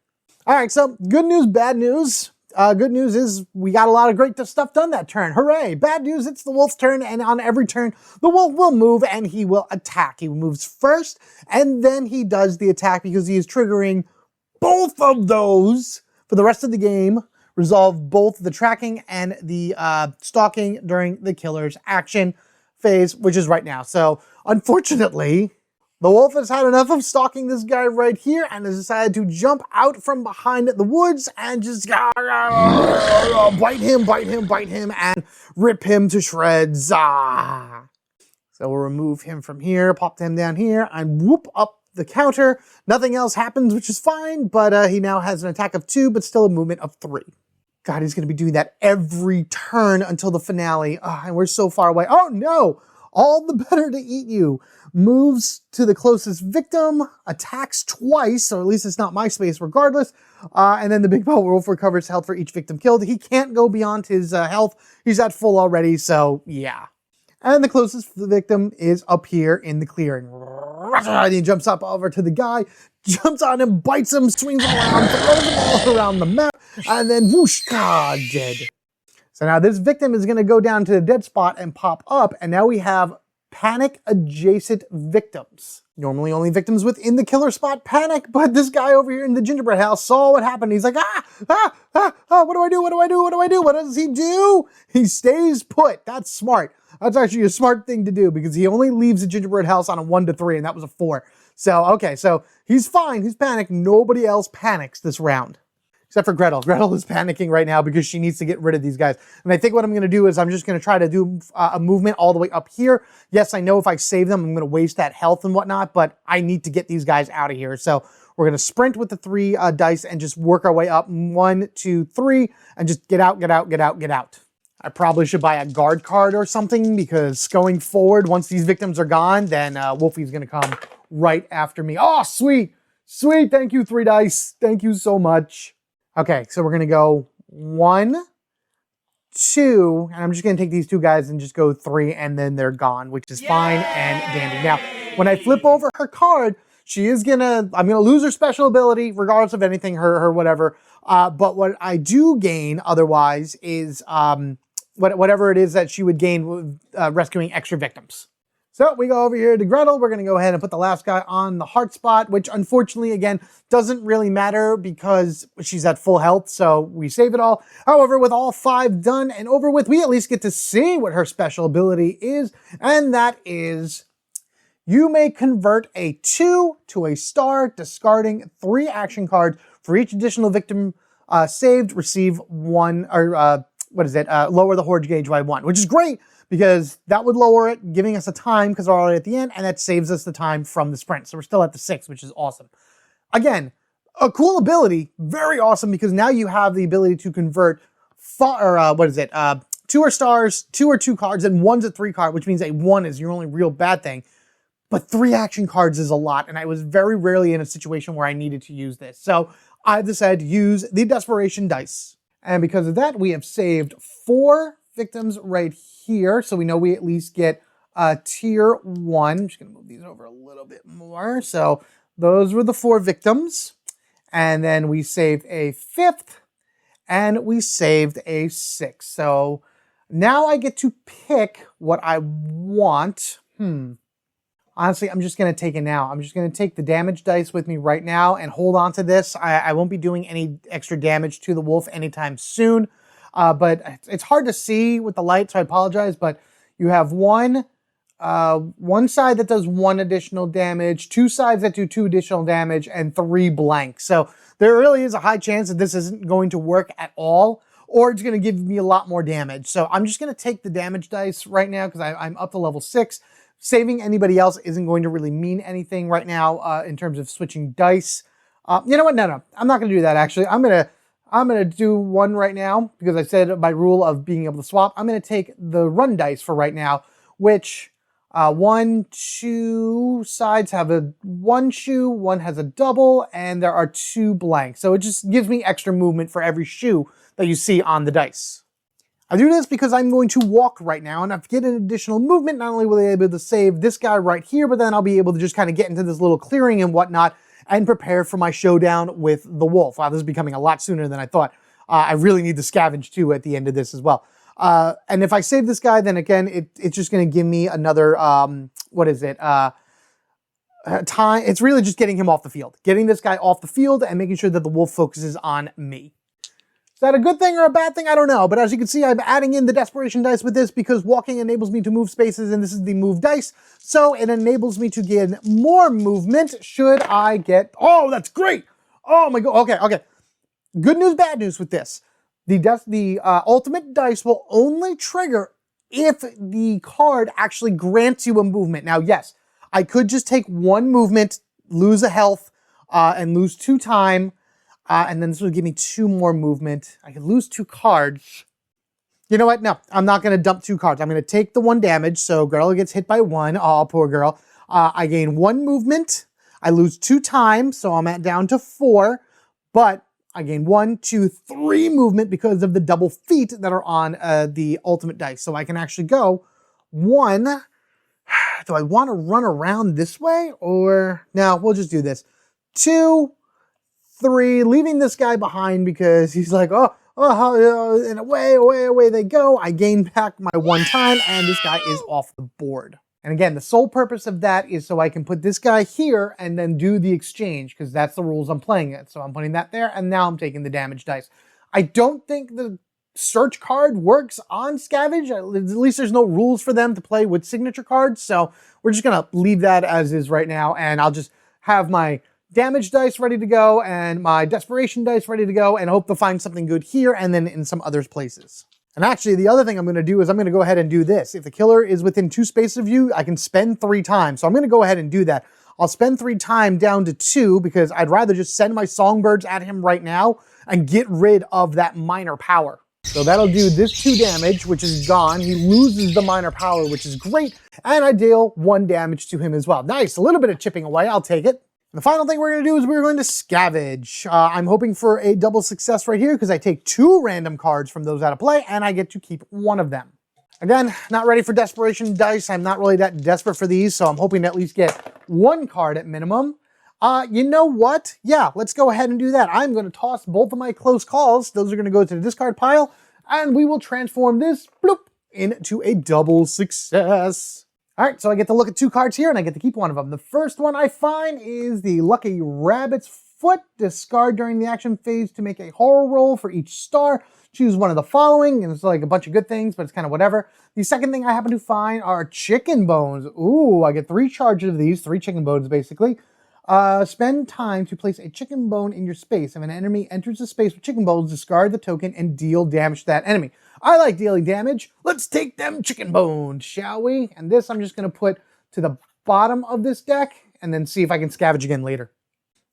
[SPEAKER 1] All right, so good news, bad news. Good news is we got a lot of great stuff done that turn. Hooray. Bad news, it's the wolf's turn, and on every turn, the wolf will move and he will attack. He moves first, and then he does the attack because he is triggering both of those for the rest of the game. Resolve both the tracking and the stalking during the killer's action phase, which is right now. So, unfortunately, the wolf has had enough of stalking this guy right here and has decided to jump out from behind the woods and just bite him, and rip him to shreds. So we'll remove him from here, pop him down here, and whoop up the counter. Nothing else happens, which is fine, but he now has an attack of 2, but still a movement of 3. God, he's going to be doing that every turn until the finale. And we're so far away. Oh, no! All the better to eat you. Moves to the closest victim, attacks twice, or at least it's not my space regardless. And then the big bad wolf recovers health for each victim killed. He can't go beyond his health. He's at full already, so yeah. And the closest victim is up here in the clearing. And he jumps up over to the guy, jumps on him, bites him, swings him around, throws him all around the map, and then whoosh, God, dead. So now this victim is going to go down to the dead spot and pop up, and now we have panic-adjacent victims. Normally only victims within the killer spot panic, but this guy over here in the gingerbread house saw what happened. He's like, what do I do? What do I do? What do I do? What does he do? He stays put. That's smart. That's actually a smart thing to do because he only leaves the gingerbread house on a 1 to 3, and that was a 4. So, okay, so he's fine. He's panicked. Nobody else panics this round. Except for Gretel. Gretel is panicking right now because she needs to get rid of these guys. And I think what I'm going to do is I'm just going to try to do a movement all the way up here. Yes, I know if I save them, I'm going to waste that health and whatnot, but I need to get these guys out of here. So we're going to sprint with the 3 dice and just work our way up. 1, 2, 3, and just get out, get out, get out, get out. I probably should buy a guard card or something because going forward, once these victims are gone, then Wolfie's going to come right after me. Oh, sweet. Sweet. Thank you, 3 dice. Thank you so much. Okay, so we're going to go 1, 2, and I'm just going to take these 2 guys and just go 3, and then they're gone, which is fine and dandy. Now, when I flip over her card, she is I'm going to lose her special ability, regardless of anything, her whatever. But what I do gain otherwise is whatever it is that she would gain with rescuing extra victims. So we go over here to Gretel. We're going to go ahead and put the last guy on the heart spot, which unfortunately, again, doesn't really matter because she's at full health, so we save it all. However, with all 5 done and over with, we at least get to see what her special ability is, and that is you may convert a 2 to a star, discarding 3 action cards for each additional victim saved, receive 1, or lower the horde gauge by 1, which is great, because that would lower it, giving us a time because we're already at the end, and that saves us the time from the sprint. So we're still at the 6, which is awesome. Again, a cool ability, very awesome, because now you have the ability to convert 2 are stars, 2 are 2 cards, and 1's a 3 card, which means a 1 is your only real bad thing. But 3 action cards is a lot, and I was very rarely in a situation where I needed to use this. So I decided to use the Desperation Dice. And because of that, we have saved 4 victims right here. So we know we at least get tier 1. I'm just going to move these over a little bit more. So those were the 4 victims. And then we saved a 5th. And we saved a 6th. So now I get to pick what I want. Honestly, I'm just going to take it now. I'm just going to take the damage dice with me right now and hold on to this. I won't be doing any extra damage to the wolf anytime soon. But it's hard to see with the light, so I apologize. But you have one side that does 1 additional damage, 2 sides that do 2 additional damage, and 3 blanks. So there really is a high chance that this isn't going to work at all, or it's going to give me a lot more damage. So I'm just going to take the damage dice right now because I'm up to level 6. Saving anybody else isn't going to really mean anything right now in terms of switching dice. You know what? No. I'm not going to do that, actually. I'm going to do one right now because I said my rule of being able to swap. I'm going to take the run dice for right now, which 1, 2 sides have a 1 shoe, 1 has a double, and there are 2 blanks. So it just gives me extra movement for every shoe that you see on the dice. I do this because I'm going to walk right now, and if I get an additional movement, not only will I be able to save this guy right here, but then I'll be able to just kind of get into this little clearing and whatnot and prepare for my showdown with the wolf. Wow, this is becoming a lot sooner than I thought. I really need to scavenge too at the end of this as well. And if I save this guy, then again, it's just going to give me another, time. It's really just getting him off the field. Getting this guy off the field and making sure that the wolf focuses on me. Is that a good thing or a bad thing? I don't know. But as you can see, I'm adding in the Desperation Dice with this because walking enables me to move spaces, and this is the move dice. So it enables me to gain more movement should I get... Oh, that's great! Oh my god. Okay. Good news, bad news with this. The ultimate dice will only trigger if the card actually grants you a movement. Now, yes, I could just take 1 movement, lose a health, and lose 2 time. And then this would give me 2 more movement. I could lose 2 cards. You know what? No, I'm not going to dump 2 cards. I'm going to take the 1 damage. So Gretel gets hit by 1. Oh, poor girl. I gain 1 movement. I lose 2 time. So I'm down to 4. But I gain 1, 2, 3 movement because of the double feet that are on the ultimate dice. So I can actually go 1. Do I want to run around this way? Or no, we'll just do this. 2, 3, leaving this guy behind because he's like, and away they go. I gain back my 1 time, and this guy is off the board. And again, the sole purpose of that is so I can put this guy here and then do the exchange, because that's the rules I'm playing it. So I'm putting that there, and now I'm taking the damage dice. I don't think the search card works on Scavenge. At least there's no rules for them to play with signature cards. So we're just going to leave that as is right now. And I'll just have my damage dice ready to go and my desperation dice ready to go and hope to find something good here and then in some other places. And actually, the other thing I'm going to do is I'm going to go ahead and do this. If the killer is within 2 spaces of you, I can spend 3 times. So I'm going to go ahead and do that. I'll spend 3 times down to 2 because I'd rather just send my songbirds at him right now and get rid of that minor power. So that'll do this 2 damage, which is gone. He loses the minor power, which is great. And I deal 1 damage to him as well. Nice, a little bit of chipping away. I'll take it. The final thing we're going to do is we're going to scavenge. I'm hoping for a double success right here because I take 2 random cards from those out of play and I get to keep 1 of them. Again, not ready for desperation dice. I'm not really that desperate for these, so I'm hoping to at least get 1 card at minimum. You know what? Yeah, let's go ahead and do that. I'm going to toss both of my close calls. Those are going to go to the discard pile and we will transform this bloop into a double success. All right, so I get to look at 2 cards here and I get to keep 1 of them. The first one I find is the Lucky Rabbit's Foot. Discard during the action phase to make a horror roll for each star. Choose one of the following, and it's like a bunch of good things, but it's kind of whatever. The second thing I happen to find are chicken bones. Ooh, I get 3 charges of these, 3 chicken bones basically. Spend time to place a chicken bone in your space. If an enemy enters the space with chicken bones, discard the token and deal damage to that enemy. I like dealing damage. Let's take them chicken bones, shall we? And this I'm just going to put to the bottom of this deck and then see if I can scavenge again later.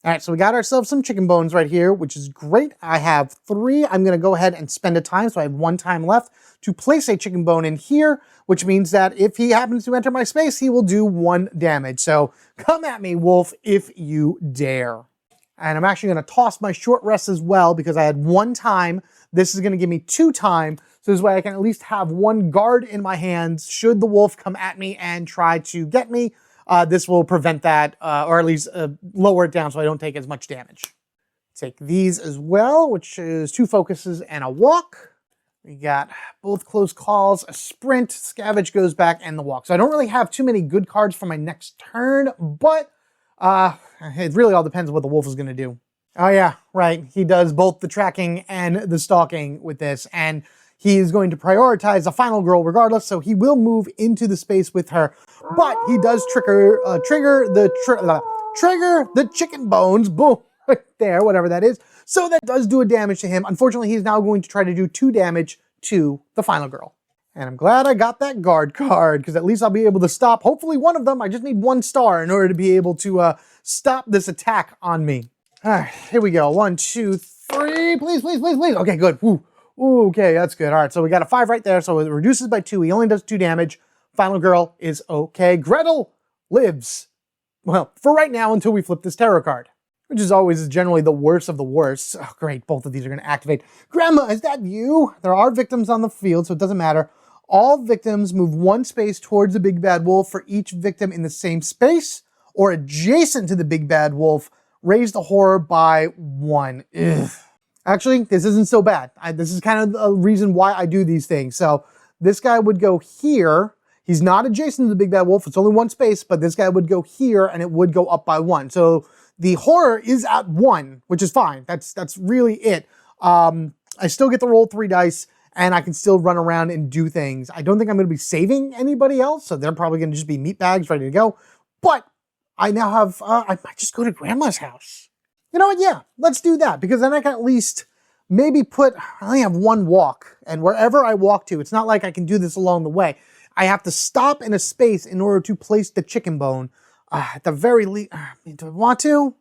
[SPEAKER 1] All right, so we got ourselves some chicken bones right here, which is great. I have 3. I'm going to go ahead and spend a time, so I have 1 time left to place a chicken bone in here, which means that if he happens to enter my space, he will do 1 damage. So come at me, wolf, if you dare. And I'm actually going to toss my short rest as well because I had 1 time. This is going to give me 2 time. So this way I can at least have 1 guard in my hands should the wolf come at me and try to get me. This will prevent that, or at least lower it down so I don't take as much damage. Take these as well, which is 2 focuses and a walk. We got both close calls, a sprint, scavenge goes back, and the walk. So I don't really have too many good cards for my next turn, but it really all depends on what the wolf is going to do. Oh yeah, right. He does both the tracking and the stalking with this, and he is going to prioritize the final girl regardless, so he will move into the space with her. But he does trigger the chicken bones, boom, right there, whatever that is. So that does do a damage to him. Unfortunately, he's now going to try to do 2 damage to the final girl. And I'm glad I got that guard card, because at least I'll be able to stop, hopefully 1 of them. I just need 1 star in order to be able to stop this attack on me. All right, here we go. 1, 2, 3, please, please, please, please. Okay, good. Woo. Ooh, okay, that's good. All right, so we got a 5 right there, so it reduces by 2. He only does 2 damage. Final girl is okay. Gretel lives. Well, for right now until we flip this tarot card, which is always generally the worst of the worst. Oh, great, both of these are going to activate. Grandma, is that you? There are victims on the field, so it doesn't matter. All victims move 1 space towards the big bad wolf for each victim in the same space or adjacent to the big bad wolf. Raise the horror by 1. Ugh. Actually, this isn't so bad. This is kind of the reason why I do these things. So this guy would go here. He's not adjacent to the big bad wolf. It's only 1 space, but this guy would go here and it would go up by 1. So the horror is at 1, which is fine. That's really it. I still get to roll 3 dice and I can still run around and do things. I don't think I'm going to be saving anybody else. So they're probably going to just be meat bags ready to go. But I now have, I might just go to grandma's house. You know what? Yeah, let's do that because then I can at least maybe I only have 1 walk, and wherever I walk to, it's not like I can do this along the way. I have to stop in a space in order to place the chicken bone. At the very least, do I want to?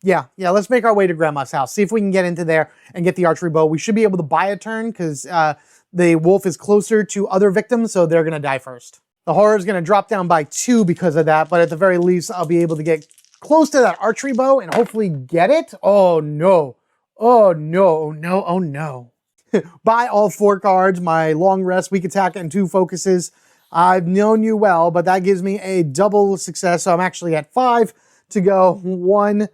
[SPEAKER 1] Yeah, let's make our way to grandma's house. See if we can get into there and get the archery bow. We should be able to buy a turn because the wolf is closer to other victims, so they're going to die first. The horror is going to drop down by 2 because of that, but at the very least, I'll be able to get close to that archery bow and hopefully get it. Oh no. Oh no, oh no, oh no. Buy all 4 cards, my long rest, weak attack, and 2 focuses. I've known you well, but that gives me a double success. So I'm actually at 5 to go. 1,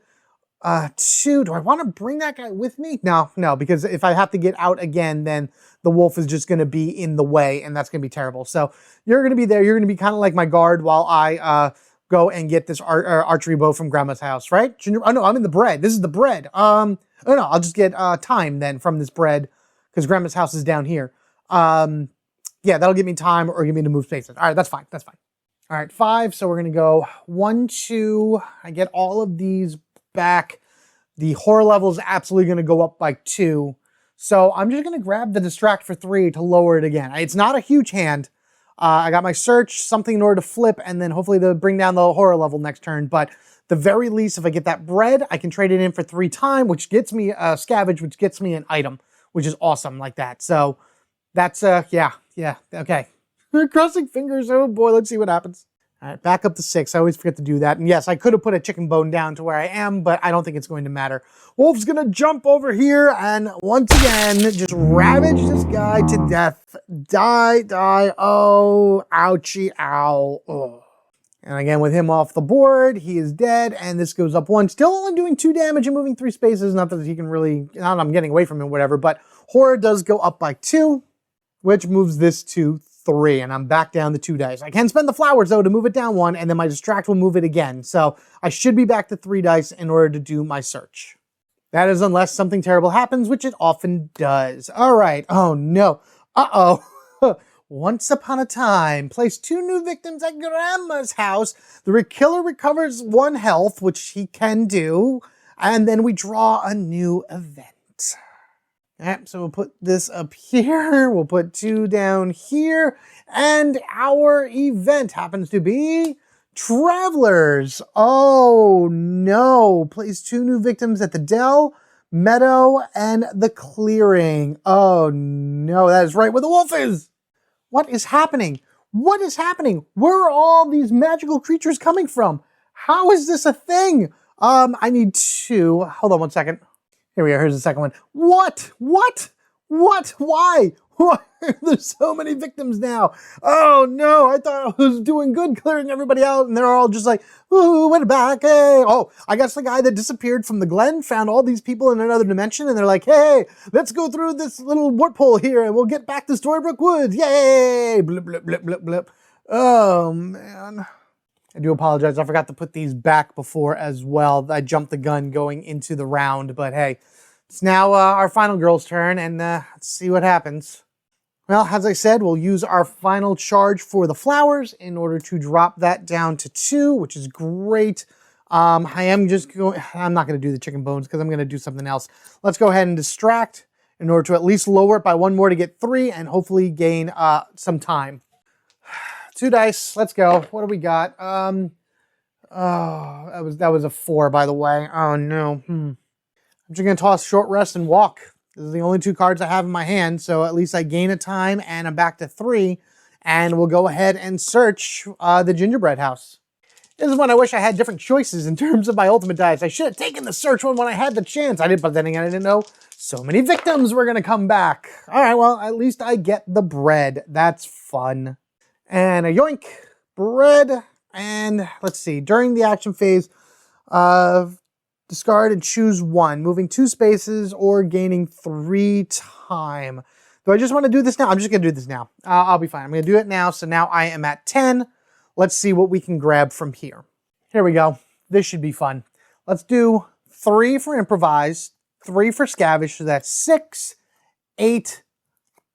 [SPEAKER 1] 2. Do I want to bring that guy with me? No, because if I have to get out again, then the wolf is just going to be in the way and that's going to be terrible. So you're going to be there. You're going to be kind of like my guard while I go and get this archery bow from grandma's house, right? Oh no, I'm in the bread. This is the bread. Oh no, I'll just get time then from this bread because Grandma's house is down here. Yeah, that'll give me time or give me to move spaces. All right, that's fine. That's fine. All right, 5. So we're going to go 1, 2. I get all of these back. The horror level is absolutely going to go up by 2. So I'm just going to grab the distract for 3 to lower it again. It's not a huge hand. I got my search, something in order to flip, and then hopefully to bring down the horror level next turn. But the very least, if I get that bread, I can trade it in for 3 time, which gets me a scavenge, which gets me an item, which is awesome like that. So that's, yeah, okay. Crossing fingers, oh boy, let's see what happens. All right, back up to 6. I always forget to do that. And yes, I could have put a chicken bone down to where I am, but I don't think it's going to matter. Wolf's gonna jump over here and once again, just ravage this guy to death. Die, oh, ouchie, ow, oh. And again, with him off the board, he is dead, and this goes up 1. Still only doing 2 damage and moving 3 spaces. Not that he can really, not I'm getting away from him, whatever, but horror does go up by 2, which moves this to 3, and I'm back down to 2 dice. I can spend the flowers, though, to move it down 1, and then my distract will move it again. So I should be back to 3 dice in order to do my search. That is unless something terrible happens, which it often does. All right. Oh, no. Uh-oh. Once upon a time, place 2 new victims at Grandma's house. The killer recovers 1 health, which he can do, and then we draw a new event. Alright, so we'll put this up here, we'll put 2 down here, and our event happens to be Travelers. Oh no, place 2 new victims at the Dell, Meadow, and the Clearing. Oh no, that is right where the wolf is. What is happening? What is happening? Where are all these magical creatures coming from? How is this a thing? I need 2. Hold on 1 second. Here we are. Here's the second one. What? Why? There's so many victims now. Oh no, I thought I was doing good clearing everybody out, and they're all just like, ooh, we're back, hey. Oh, I guess the guy that disappeared from the Glen found all these people in another dimension, and they're like, hey, let's go through this little warp hole here, and we'll get back to Storybook Woods. Yay! Blip, blip, blip, blip, blip. Oh, man. I do apologize. I forgot to put these back before as well. I jumped the gun going into the round, but hey, it's now our final girl's turn, and let's see what happens. Well, as I said, we'll use our final charge for the flowers in order to drop that down to 2, which is great. I'm not going to do the chicken bones because I'm going to do something else. Let's go ahead and distract in order to at least lower it by 1 more to get 3 and hopefully gain some time. 2 dice. Let's go. What do we got? Oh, that was a 4, by the way. Oh no. I'm just gonna toss short rest and walk. This is the only 2 cards I have in my hand, so at least I gain a time and I'm back to 3. And we'll go ahead and search the gingerbread house. This is when I wish I had different choices in terms of my ultimate dice. I should have taken the search one when I had the chance. I didn't, but then again, I didn't know so many victims were gonna come back. All right, well, at least I get the bread. That's fun. And a yoink, bread, and let's see, during the action phase, discard and choose 1, moving 2 spaces or gaining 3 time. Do I just want to do this now? I'm just going to do this now. I'll be fine. I'm going to do it now. So now I am at 10. Let's see what we can grab from here. Here we go. This should be fun. Let's do 3 for improvise, 3 for scavenge. So that's 6, 8,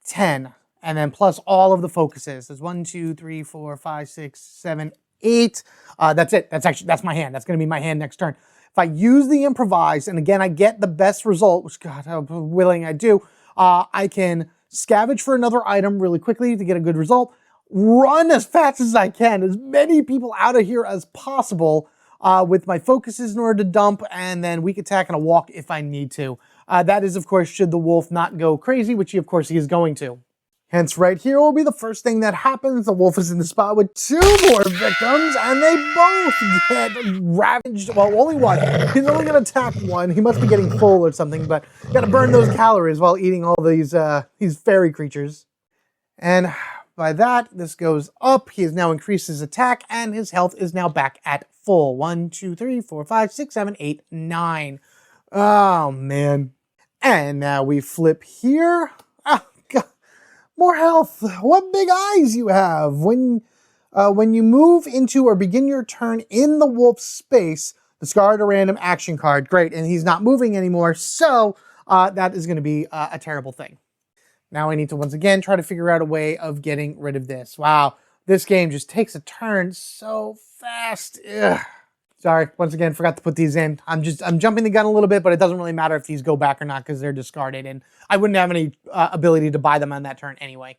[SPEAKER 1] 10. And then plus all of the focuses. There's 1, 2, 3, 4, 5, 6, 7, 8. That's it. That's my hand. That's going to be my hand next turn. If I use the improvise, and again, I get the best result, which God, how willing I do, I can scavenge for another item really quickly to get a good result, run as fast as I can, as many people out of here as possible with my focuses in order to dump, and then weak attack and a walk if I need to. That is, of course, should the wolf not go crazy, which he, of course, he is going to. Hence, right here will be the first thing that happens. The wolf is in the spot with 2 more victims, and they both get ravaged. Well, only 1. He's only going to attack 1. He must be getting full or something, but you got to burn those calories while eating all these fairy creatures. And by that, this goes up. He has now increased his attack, and his health is now back at full. 1, 2, 3, 4, 5, 6, 7, 8, 9. Oh, man. And now we flip here. More health. What big eyes you have. When you move into or begin your turn in the wolf's space, discard a random action card. Great, and he's not moving anymore, so that is going to be a terrible thing. Now I need to once again try to figure out a way of getting rid of this. Wow, this game just takes a turn so fast. Ugh. Sorry, once again, forgot to put these in. I'm jumping the gun a little bit, but it doesn't really matter if these go back or not because they're discarded, and I wouldn't have any ability to buy them on that turn anyway.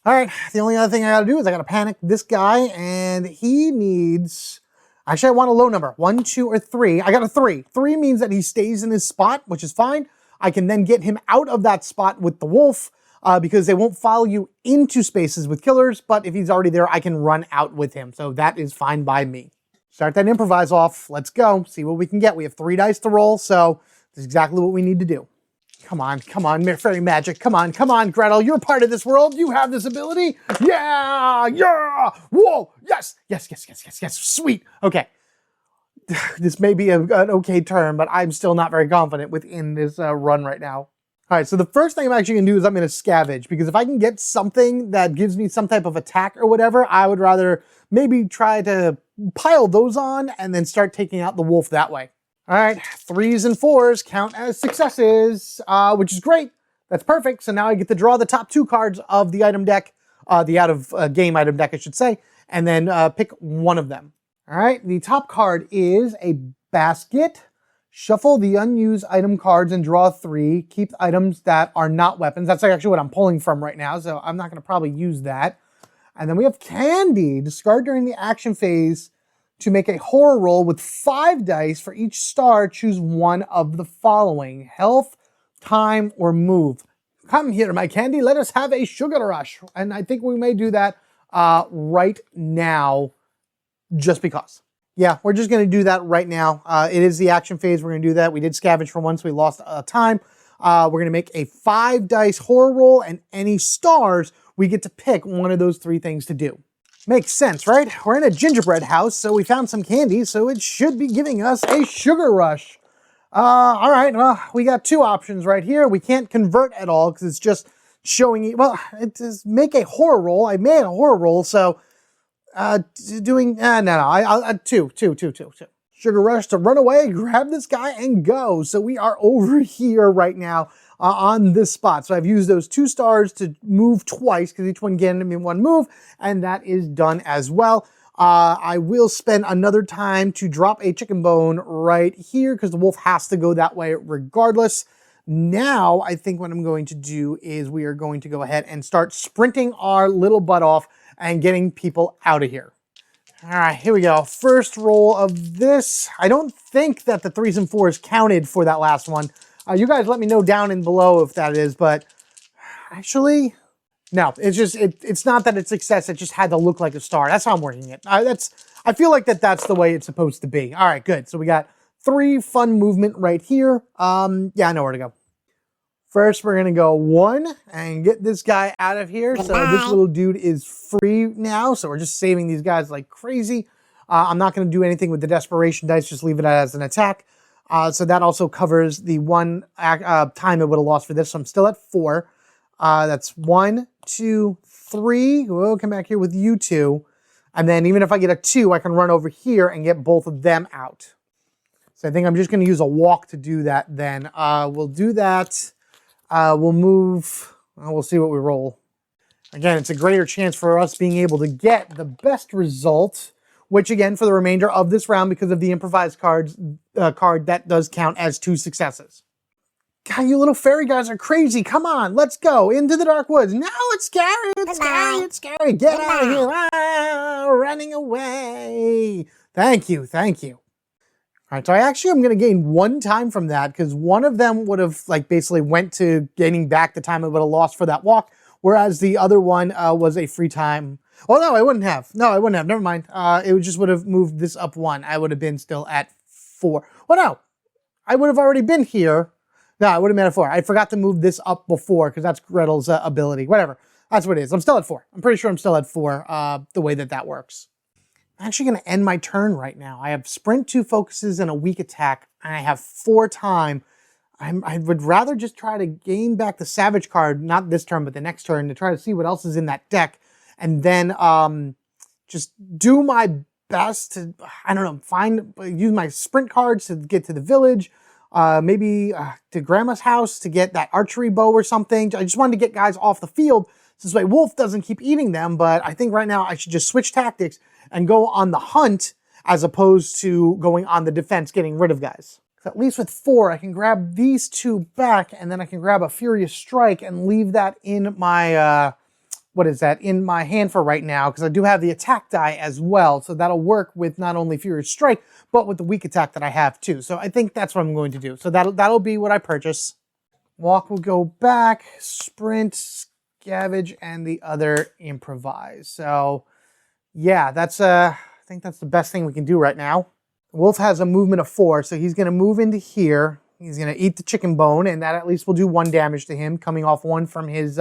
[SPEAKER 1] All right, the only other thing I gotta do is I gotta panic this guy, and he needs... Actually, I want a low number, 1, 2, or 3. I got a 3. 3 means that he stays in his spot, which is fine. I can then get him out of that spot with the wolf because they won't follow you into spaces with killers, but if he's already there, I can run out with him. So that is fine by me. Start that improvise off. Let's go. See what we can get. We have 3 dice to roll, so this is exactly what we need to do. Come on, fairy magic. Come on, Gretel. You're part of this world. You have this ability. Yeah, yeah. Whoa, yes. Sweet. Okay. This may be an okay turn, but I'm still not very confident within this run right now. All right, so the first thing I'm actually going to do is I'm going to scavenge, because if I can get something that gives me some type of attack or whatever, I would rather maybe try to pile those on and then start taking out the wolf that way. All right, 3s and 4s count as successes, which is great. That's perfect. So now I get to draw the top 2 cards of the item deck, the out of game item deck, I should say, and then pick one of them. All right, the top card is a basket. Shuffle the unused item cards and draw 3. Keep items that are not weapons. That's actually what I'm pulling from right now, so I'm not going to probably use that. And then we have candy. Discard during the action phase to make a horror roll with 5 dice. For each star, choose one of the following: health, time, or move. Come here, my candy. Let us have a sugar rush. And I think we may do that right now, just because. Yeah, we're just going to do that right now. It is the action phase. We're going to do that. We did scavenge for once. We lost time. We're going to make a 5 dice horror roll, and any stars, we get to pick one of those 3 things to do. Makes sense, right? We're in a gingerbread house, so we found some candy, so it should be giving us a sugar rush. All right, well, we got 2 options right here. We can't convert at all because it's just showing, well, it says make a horror roll. I made a horror roll, so doing, no, 2. Sugar rush to run away, grab this guy, and go. So we are over here right now on this spot. So I've used those 2 stars to move twice, because each one gave me 1 move, and that is done as well. I will spend another time to drop a chicken bone right here, because the wolf has to go that way regardless. Now, I think what I'm going to do is we are going to go ahead and start sprinting our little butt off and getting people out of here. All right, here we go. First roll of this. I don't think that the 3s and 4s counted for that last one. You guys let me know down and below if that is, but actually, no. It's just, it's not that it's success. It just had to look like a star. That's how I'm working it. I feel like that's the way it's supposed to be. All right, good. So we got 3 fun movement right here. Yeah, I know where to go. First, we're going to go 1 and get this guy out of here. So this little dude is free now. So we're just saving these guys like crazy. I'm not going to do anything with the desperation dice. Just leave it as an attack. So that also covers the 1 time it would have lost for this. So I'm still at 4. That's 1, 2, 3. We'll come back here with you 2. And then even if I get a 2, I can run over here and get both of them out. So I think I'm just going to use a walk to do that then. We'll do that. We'll move, we'll see what we roll. Again, it's a greater chance for us being able to get the best result, which again, for the remainder of this round, because of the improvised card, that does count as 2 successes. God, you little fairy guys are crazy. Come on, let's go into the dark woods. No, it's scary, it's scary, it's scary. Get out of here, running away. Thank you. All right, so I'm going to gain 1 time from that, because one of them would have like basically went to gaining back the time I would have lost for that walk, whereas the other one was a free time. Oh, no, I wouldn't have. Never mind. It just would have moved this up 1. I would have been still at 4. Well, no, I would have already been here. No, I would have been at 4. I forgot to move this up before, because that's Gretel's ability. Whatever. That's what it is. I'm still at 4. I'm pretty sure I'm still at 4 the way that works. I'm actually going to end my turn right now. I have sprint, 2 focuses, and a weak attack, and I have 4 time. I would rather just try to gain back the Savage card, not this turn, but the next turn, to try to see what else is in that deck, and then just do my best to, I don't know, use my sprint cards to get to the village, maybe to Grandma's house to get that archery bow or something. I just wanted to get guys off the field so this way Wolf doesn't keep eating them. But I think right now I should just switch tactics and go on the hunt as opposed to going on the defense, getting rid of guys. So at least with 4, I can grab these 2 back, and then I can grab a Furious Strike and leave that in my, in my hand for right now, because I do have the attack die as well. So that'll work with not only Furious Strike, but with the weak attack that I have too. So I think that's what I'm going to do. So that'll be what I purchase. Walk will go back, sprint, scavenge, and the other improvise. So yeah, that's I think that's the best thing we can do right now. Wolf has a movement of 4, so he's going to move into here. He's going to eat the chicken bone, and that at least will do 1 damage to him, coming off 1 from his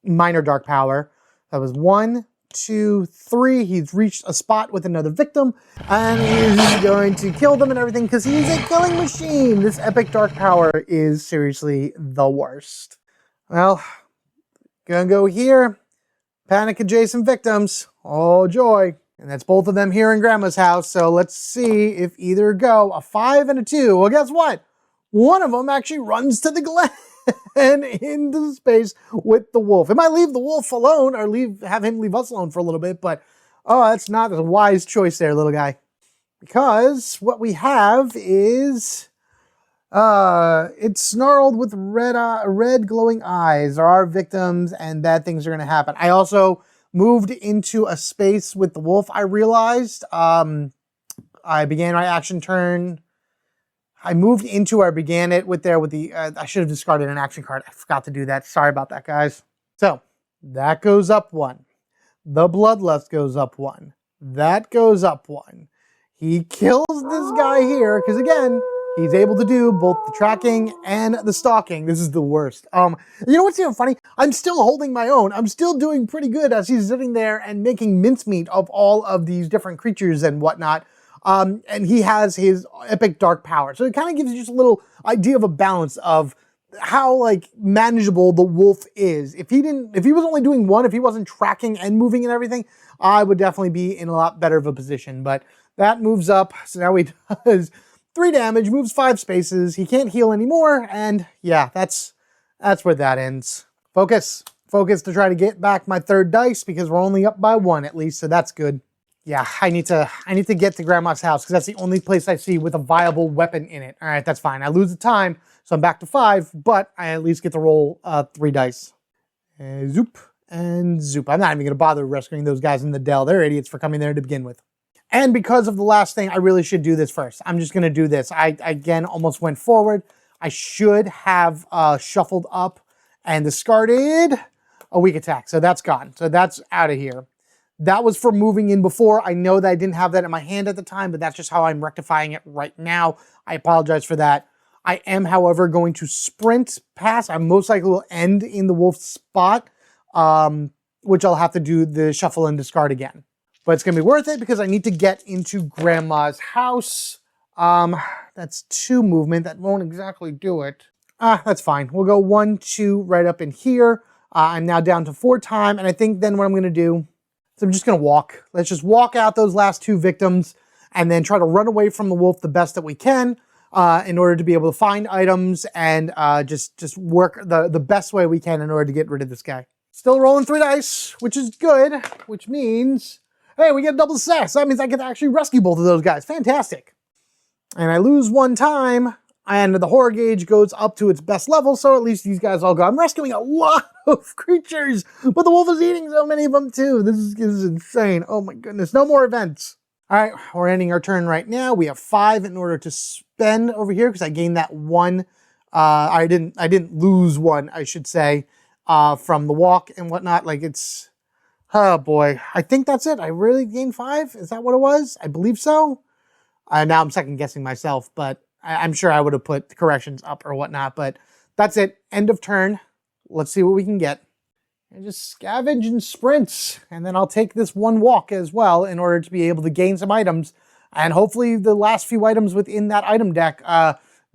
[SPEAKER 1] minor dark power. That was 1, 2, 3. He's reached a spot with another victim, and he's going to kill them and everything because he's a killing machine. This epic dark power is seriously the worst. Well, gonna go here. Panic adjacent victims. Oh joy. And that's both of them here in Grandma's house. So let's see if either go. A 5 and a 2. Well, guess what? One of them actually runs to the glen into the space with the wolf. It might leave the wolf alone or have him leave us alone for a little bit, but oh, that's not a wise choice there, little guy. Because what we have is it's snarled with red glowing eyes. There are victims and bad things are going to happen. I also moved into a space with the wolf, I realized. I began my action turn. I moved into or began it with the, I should have discarded an action card. I forgot to do that. Sorry about that, guys. So, that goes up 1. The Bloodlust goes up 1. That goes up 1. He kills this guy here, because again, he's able to do both the tracking and the stalking. This is the worst. You know what's even funny? I'm still holding my own. I'm still doing pretty good as he's sitting there and making mincemeat of all of these different creatures and whatnot. And he has his epic dark power. So it kind of gives you just a little idea of a balance of how like manageable the wolf is. If he was only doing 1, if he wasn't tracking and moving and everything, I would definitely be in a lot better of a position. But that moves up. So now he does 3 damage, moves 5 spaces. He can't heal anymore. And yeah, that's where that ends. Focus to try to get back my 3rd dice because we're only up by 1 at least. So that's good. Yeah, I need to get to Grandma's house because that's the only place I see with a viable weapon in it. All right, that's fine. I lose the time, so I'm back to 5, but I at least get to roll 3 dice. Zoop and zoop. I'm not even going to bother rescuing those guys in the Dell. They're idiots for coming there to begin with. And because of the last thing, I really should do this first. I'm just going to do this. I, again, almost went forward. I should have shuffled up and discarded a weak attack. So that's gone. So that's out of here. That was for moving in before. I know that I didn't have that in my hand at the time, but that's just how I'm rectifying it right now. I apologize for that. I am, however, going to sprint past. I most likely will end in the wolf's spot, which I'll have to do the shuffle and discard again. But it's going to be worth it because I need to get into Grandma's house. That's 2 movement. That won't exactly do it. That's fine. We'll go 1, 2 right up in here. I'm now down to 4 time, and I think then what I'm going to do, so I'm just going to walk. Let's just walk out those last 2 victims and then try to run away from the wolf the best that we can in order to be able to find items and just work the best way we can in order to get rid of this guy. Still rolling 3 dice, which is good, which means, hey, we get a double success. That means I can actually rescue both of those guys. Fantastic. And I lose 1 time, and the horror gauge goes up to its best level, so at least these guys all go. I'm rescuing a lot of creatures, but the wolf is eating so many of them too. This is insane. Oh my goodness. No more events. All right, we're ending our turn right now. We have 5 in order to spend over here because I gained that 1. I didn't lose 1, I should say, from the walk and whatnot. Like it's, oh boy. I think that's it. I really gained 5. Is that what it was? I believe so. Now I'm second guessing myself, but I'm sure I would have put the corrections up or whatnot, but that's it. End of turn. Let's see what we can get. And just scavenge and sprints. And then I'll take this 1 walk as well in order to be able to gain some items. And hopefully the last few items within that item deck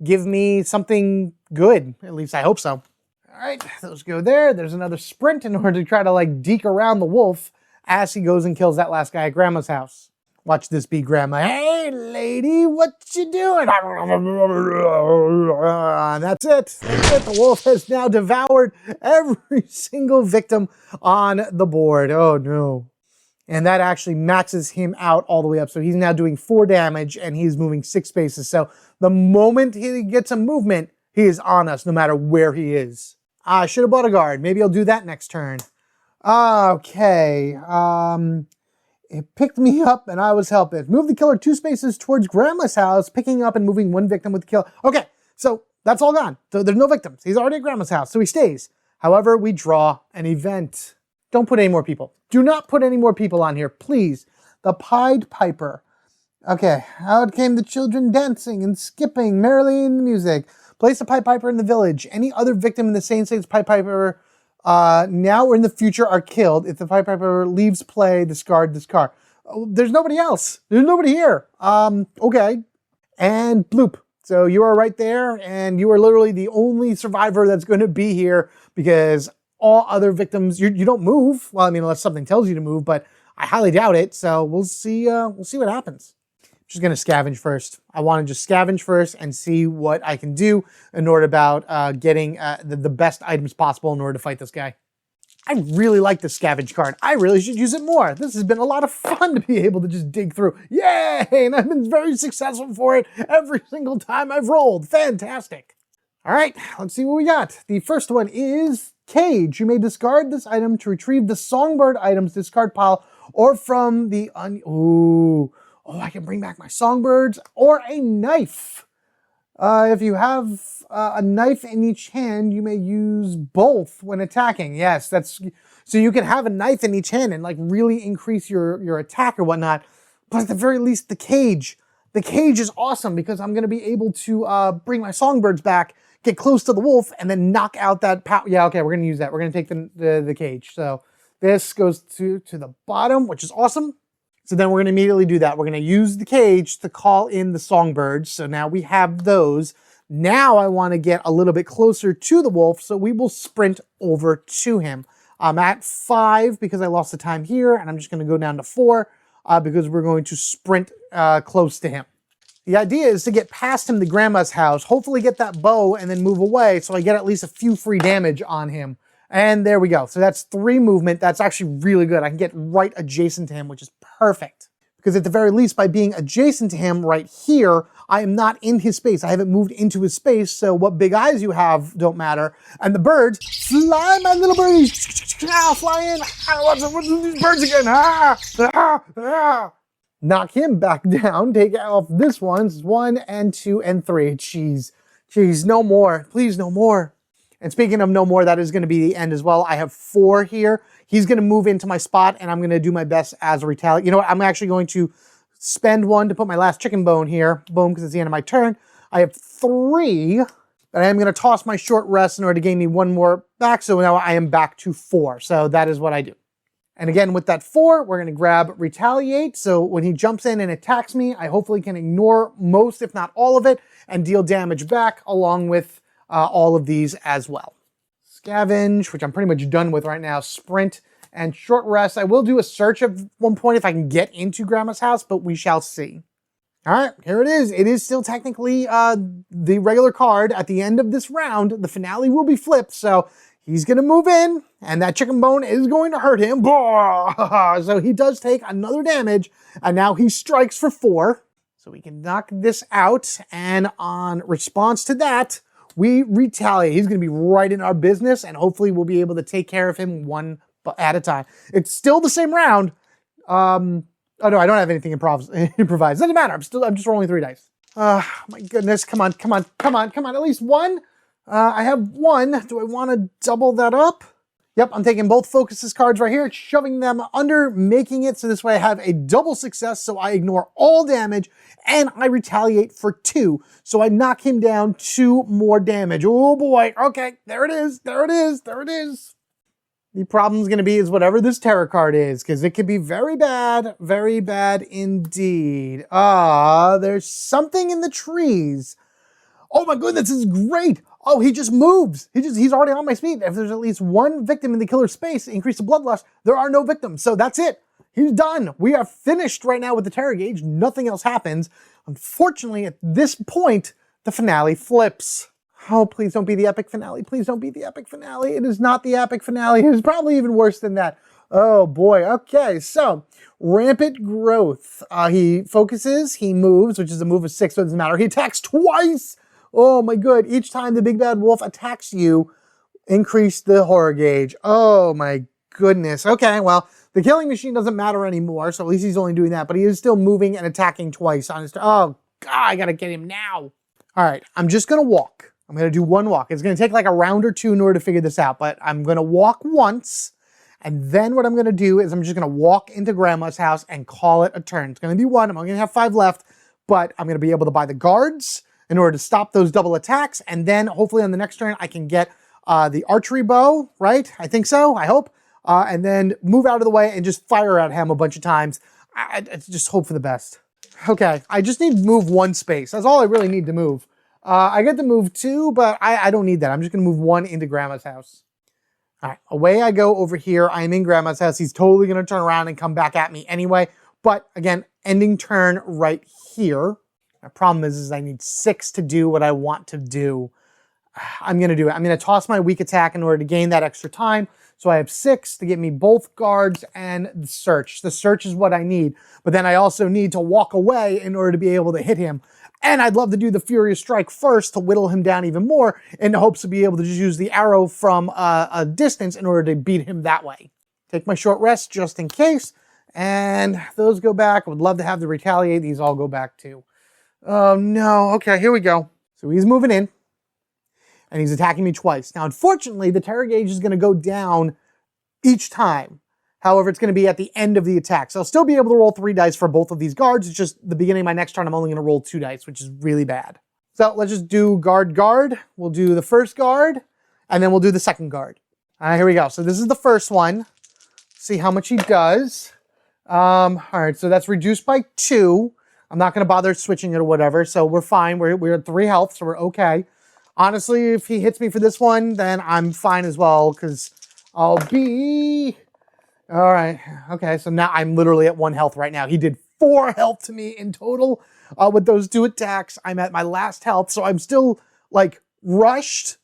[SPEAKER 1] give me something good. At least I hope so. All right, those go there. There's another sprint in order to try to like deke around the wolf as he goes and kills that last guy at Grandma's house. Watch this be Grandma. Hey, lady, what you doing? And that's it. That's it. The wolf has now devoured every single victim on the board. Oh, no. And that actually maxes him out all the way up. So he's now doing 4 damage, and he's moving 6 spaces. So the moment he gets a movement, he is on us, no matter where he is. I should have bought a guard. Maybe I'll do that next turn. Okay. It picked me up and I was helpless. Move the killer 2 spaces towards Grandma's house, picking up and moving 1 victim with the kill. Okay, so that's all gone. So there's no victims. He's already at Grandma's house, so he stays. However, we draw an event. Don't put any more people. Do not put any more people on here, please. The Pied Piper. Okay, out came the children dancing and skipping merrily in the music. Place the Pied Piper in the village. Any other victim in the same state's Pied Piper now or in the future are killed. If the Pied Piper leaves play, discard this card. Oh, there's nobody else. There's nobody here. Okay. And bloop. So you are right there, and you are literally the only survivor that's going to be here because all other victims, you don't move. Well, I mean, unless something tells you to move, but I highly doubt it. So we'll see what happens. Just going to scavenge first. I want to just scavenge first and see what I can do in order about getting the best items possible in order to fight this guy. I really like this scavenge card. I really should use it more. This has been a lot of fun to be able to just dig through. Yay! And I've been very successful for it every single time I've rolled. Fantastic. All right, let's see what we got. The first one is Cage. You may discard this item to retrieve the Songbird items discard pile or from the... Ooh. Oh, I can bring back my songbirds or a knife. If you have a knife in each hand, you may use both when attacking. Yes, that's so you can have a knife in each hand and like really increase your attack or whatnot. But at the very least, the cage is awesome because I'm going to be able to bring my songbirds back, get close to the wolf, and then knock out that power. Yeah, okay, we're going to use that. We're going to take the cage. So this goes to the bottom, which is awesome. So then we're going to immediately do that. We're going to use the cage to call in the songbirds. So now we have those. Now I want to get a little bit closer to the wolf, so we will sprint over to him. I'm at 5 because I lost the time here, and I'm just going to go down to 4 because we're going to sprint close to him. The idea is to get past him to Grandma's house, hopefully get that bow, and then move away so I get at least a few free damage on him. And there we go. So that's 3 movement. That's actually really good. I can get right adjacent to him, which is perfect. Because at the very least, by being adjacent to him right here, I am not in his space. I haven't moved into his space, so what big eyes you have don't matter. And the birds, fly, my little birdies. Fly in. What's these birds again? Knock him back down. Take off this one. 1 and 2 and 3. Jeez. No more. Please, no more. And speaking of no more, that is going to be the end as well. I have 4 here. He's going to move into my spot, and I'm going to do my best as a retaliate. You know what? I'm actually going to spend 1 to put my last chicken bone here. Boom, because it's the end of my turn. I have 3, but I am going to toss my short rest in order to gain me 1 more back. So now I am back to 4. So that is what I do. And again, with that 4, we're going to grab retaliate. So when he jumps in and attacks me, I hopefully can ignore most, if not all of it, and deal damage back along with all of these as well. Scavenge, which I'm pretty much done with right now. Sprint and short rest. I will do a search at one point if I can get into Grandma's house, but we shall see. All right, here it is. It is still technically the regular card. At the end of this round, the finale will be flipped, so he's going to move in, and that chicken bone is going to hurt him. So he does take another damage, and now he strikes for 4. So we can knock this out, and on response to that, we retaliate. He's going to be right in our business, and hopefully we'll be able to take care of him 1 at a time. It's still the same round. Oh no, I don't have anything improvised. Doesn't matter. I'm just rolling 3 dice. My goodness. Come on. At least 1. I have 1. Do I want to double that up? Yep, I'm taking both focuses cards right here, shoving them under, making it so this way I have a double success, so I ignore all damage, and I retaliate for 2. So I knock him down 2 more damage. Oh boy, okay, there it is. The problem's going to be is whatever this terror card is, because it could be very bad indeed. There's something in the trees. Oh my goodness, this is great. Oh, he just moves. He's already on my speed. If there's at least 1 victim in the killer's space, increase the bloodlust, there are no victims. So that's it. he's done. We are finished right now with the terror gauge. Nothing else happens. Unfortunately, at this point, the finale flips. Oh, please don't be the epic finale. Please don't be the epic finale. It is not the epic finale. It is probably even worse than that. Oh boy. Okay, so rampant growth. He focuses, he moves, which is a move of 6, so it doesn't matter. He attacks twice. Oh my good. Each time the big bad wolf attacks you, increase the horror gauge. Oh my goodness. Okay, well, the killing machine doesn't matter anymore, so at least he's only doing that, but he is still moving and attacking twice on his turn. Oh God, I gotta get him now. All right, I'm just gonna walk. I'm gonna do one walk. It's gonna take like a round or two in order to figure this out, but I'm gonna walk once, and then what I'm gonna do is I'm just gonna walk into Grandma's house and call it a turn. It's gonna be one, I'm only gonna have 5 left, but I'm gonna be able to buy the guards in order to stop those double attacks, and then hopefully on the next turn I can get the archery bow, right? I think so, I hope. And then move out of the way and just fire at him a bunch of times. I just hope for the best. Okay, I just need to move 1 space. That's all I really need to move. I get to move 2, but I don't need that. I'm just gonna move 1 into Grandma's house. All right, away I go over here. I'm in Grandma's house. He's totally gonna turn around and come back at me anyway. But again, ending turn right here. My problem is I need 6 to do what I want to do. I'm gonna do it. I'm gonna toss my weak attack in order to gain that extra time. So I have 6 to get me both guards and the search. The search is what I need. But then I also need to walk away in order to be able to hit him. And I'd love to do the Furious Strike first to whittle him down even more in the hopes to be able to just use the arrow from a distance in order to beat him that way. Take my short rest just in case. And those go back. I would love to have the retaliate. These all go back too. Oh no. Okay, here we go. So he's moving in. And he's attacking me twice. Now, unfortunately, the terror gauge is going to go down each time. However, it's going to be at the end of the attack. So I'll still be able to roll 3 dice for both of these guards. It's just the beginning of my next turn, I'm only going to roll 2 dice, which is really bad. So let's just do guard. We'll do the first guard, and then we'll do the second guard. All right, here we go. So this is the first one. See how much he does. All right, so that's reduced by 2. I'm not going to bother switching it or whatever, so we're fine. We're at 3 health, so we're okay. Honestly, if he hits me for this one, then I'm fine as well, because I'll be... All right, okay, so now I'm literally at 1 health right now. He did 4 health to me in total with those 2 attacks. I'm at my last health, so I'm still, like, rushed,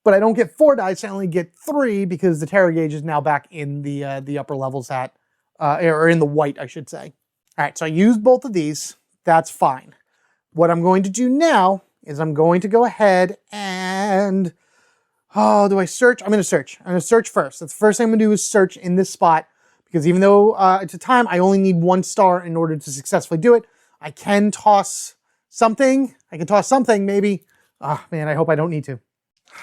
[SPEAKER 1] but I don't get 4 dice, I only get 3, because the terror gauge is now back in the upper levels or in the white, I should say. All right, so I used both of these. That's fine. What I'm going to do now is I'm going to go ahead and, oh, do I search? I'm going to search. I'm going to search first. That's the first thing I'm going to do is search in this spot, because even though it's a time, I only need 1 star in order to successfully do it. I can toss something. I can toss something, maybe. Oh, man, I hope I don't need to.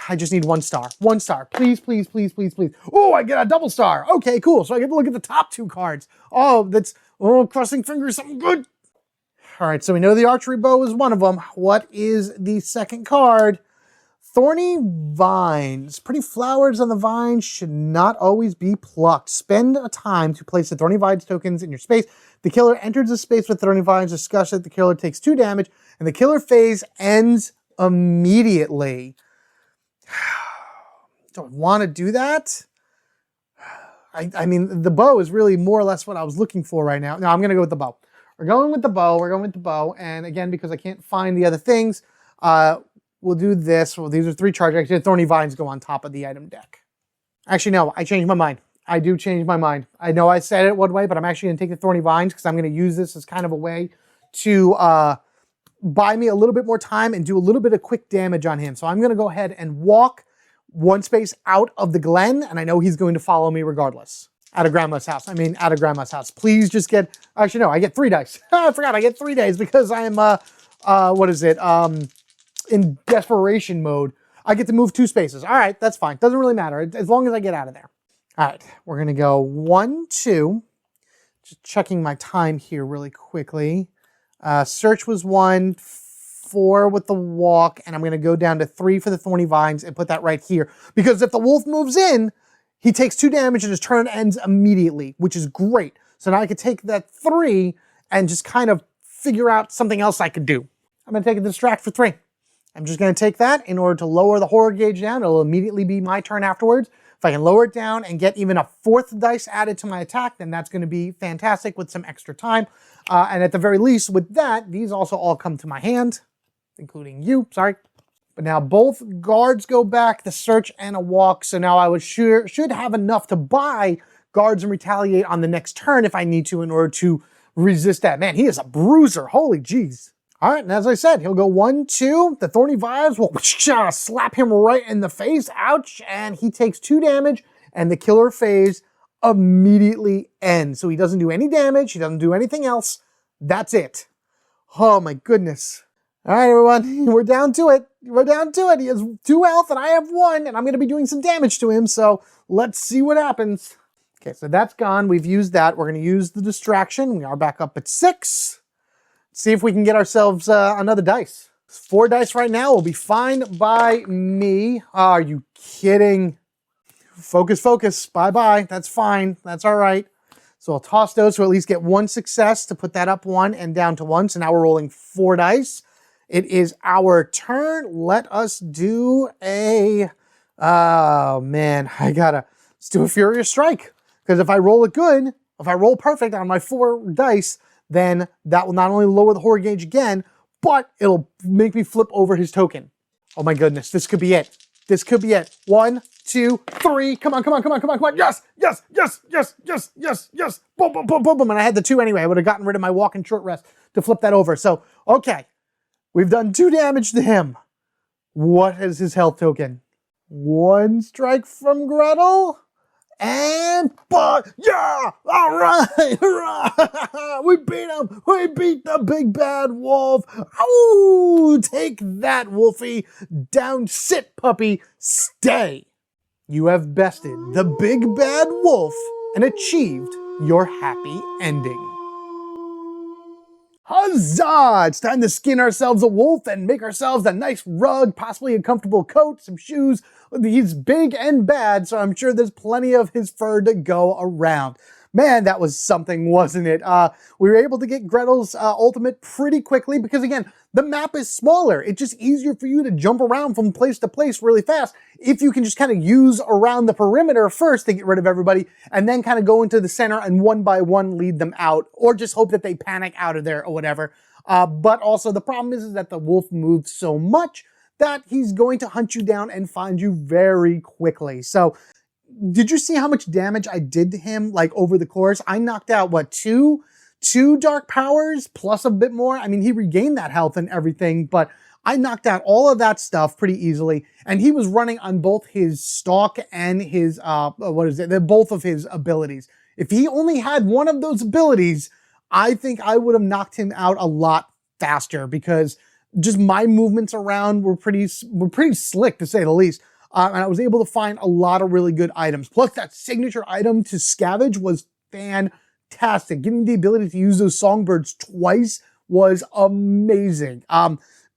[SPEAKER 1] I just need 1 star. 1 star. Please, please, please, please, please. Oh, I get a double star. Okay, cool. So I get to look at the top 2 cards. Oh, crossing fingers, something good. All right, so we know the archery bow is one of them. What is the second card? Thorny vines. Pretty flowers on the vines should not always be plucked. Spend a time to place the thorny vines tokens in your space. The killer enters the space with thorny vines. Discuss it. The killer takes 2 damage, and the killer phase ends immediately. Don't want to do that. I mean, the bow is really more or less what I was looking for right now. No, I'm going to go with the bow. We're going with the bow. And again, because I can't find the other things, we'll do this. Well, these are 3 charges. Actually, the thorny vines go on top of the item deck. Actually, no, I changed my mind. I do change my mind. I know I said it one way, but I'm actually going to take the thorny vines because I'm going to use this as kind of a way to buy me a little bit more time and do a little bit of quick damage on him. So I'm going to go ahead and walk 1 space out of the glen, and I know he's going to follow me regardless. Out of Grandma's house. I mean, out of Grandma's house. Please just get... Actually, no, I get 3 dice. I forgot, I get 3 dice because I am, in desperation mode. I get to move 2 spaces. All right, that's fine. Doesn't really matter, as long as I get out of there. All right, we're going to go 1, 2. Just checking my time here really quickly. Search was 1, 4 with the walk, and I'm going to go down to 3 for the thorny vines and put that right here. Because if the wolf moves in, he takes 2 damage and his turn ends immediately, which is great. So now I could take that 3 and just kind of figure out something else I could do. I'm going to take a distract for 3. I'm just going to take that in order to lower the horror gauge down. It'll immediately be my turn afterwards. If I can lower it down and get even a 4th dice added to my attack, then that's going to be fantastic with some extra time. And at the very least, with that, these also all come to my hand, including you, sorry. But now both guards go back, the search and a walk. So now I should have enough to buy guards and retaliate on the next turn if I need to in order to resist that. Man, he is a bruiser. Holy jeez. All right, and as I said, he'll go 1, 2. The Thorny Vibes will slap him right in the face. Ouch. And he takes 2 damage, and the killer phase immediately ends. So he doesn't do any damage. He doesn't do anything else. That's it. Oh, my goodness. All right, everyone, we're down to it. We're down to it. He has 2 health, and I have 1, and I'm going to be doing some damage to him. So let's see what happens. Okay, so that's gone. We've used that. We're going to use the distraction. We are back up at 6. See if we can get ourselves another dice. 4 dice right now will be fine by me. Are you kidding? Focus, focus. Bye-bye. That's fine. That's all right. So I'll toss those to at least get 1 success to put that up 1 and down to 1. So now we're rolling 4 dice. It is our turn. Let us do a... Oh, man. Let's do a Furious Strike. Because if I roll it good, if I roll perfect on my 4 dice, then that will not only lower the horror gauge again, but it'll make me flip over his token. Oh my goodness, this could be it. This could be it. 1, 2, 3. Come on, come on, come on, come on, come on. Yes, yes, yes, yes, yes, yes, yes. Boom, boom, boom, boom, boom. And I had the 2 anyway. I would have gotten rid of my walk and short rest to flip that over. So, okay. We've done 2 damage to him. What is his health token? 1 strike from Gretel. And, yeah, all right, we beat him. We beat the big bad wolf. Oh, take that, Wolfie. Down, sit, puppy, stay. You have bested the big bad wolf and achieved your happy ending. Huzzah! It's time to skin ourselves a wolf and make ourselves a nice rug, possibly a comfortable coat, some shoes. He's big and bad, so I'm sure there's plenty of his fur to go around. Man, that was something, wasn't it? We were able to get Gretel's ultimate pretty quickly because, again, the map is smaller. It's just easier for you to jump around from place to place really fast if you can just kind of use around the perimeter first to get rid of everybody and then kind of go into the center and one by one lead them out or just hope that they panic out of there or whatever. But also the problem is that the wolf moves so much that he's going to hunt you down and find you very quickly. So did you see how much damage I did to him, like, over the course? I knocked out, what, two dark powers plus a bit more? I mean, he regained that health and everything, but I knocked out all of that stuff pretty easily, and he was running on both his stalk and his, both of his abilities. If he only had one of those abilities, I think I would have knocked him out a lot faster because just my movements around were pretty slick, to say the least. And I was able to find a lot of really good items. Plus, that signature item to scavenge was fantastic. Giving the ability to use those songbirds twice was amazing.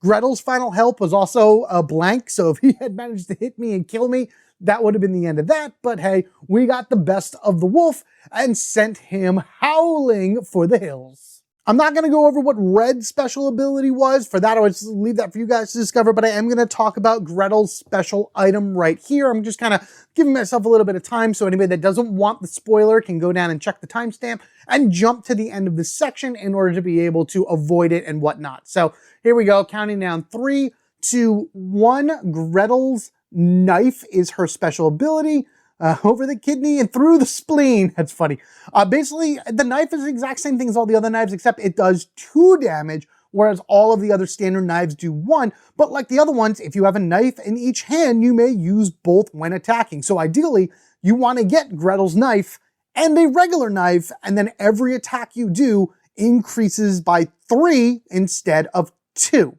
[SPEAKER 1] Gretel's final health was also a blank, so if he had managed to hit me and kill me, that would have been the end of that. But hey, we got the best of the wolf and sent him howling for the hills. I'm not going to go over what Red's special ability was. For that, I would leave that for you guys to discover, but I am going to talk about Gretel's special item right here. I'm just kind of giving myself a little bit of time, so anybody that doesn't want the spoiler can go down and check the timestamp and jump to the end of this section in order to be able to avoid it and whatnot. So here we go, counting down 3, 2, 1. Gretel's knife is her special ability. Over the kidney and through the spleen. That's funny. Basically, the knife is the exact same thing as all the other knives, except it does 2 damage, whereas all of the other standard knives do 1. But like the other ones, if you have a knife in each hand, you may use both when attacking. So ideally, you want to get Gretel's knife and a regular knife, and then every attack you do increases by 3 instead of 2.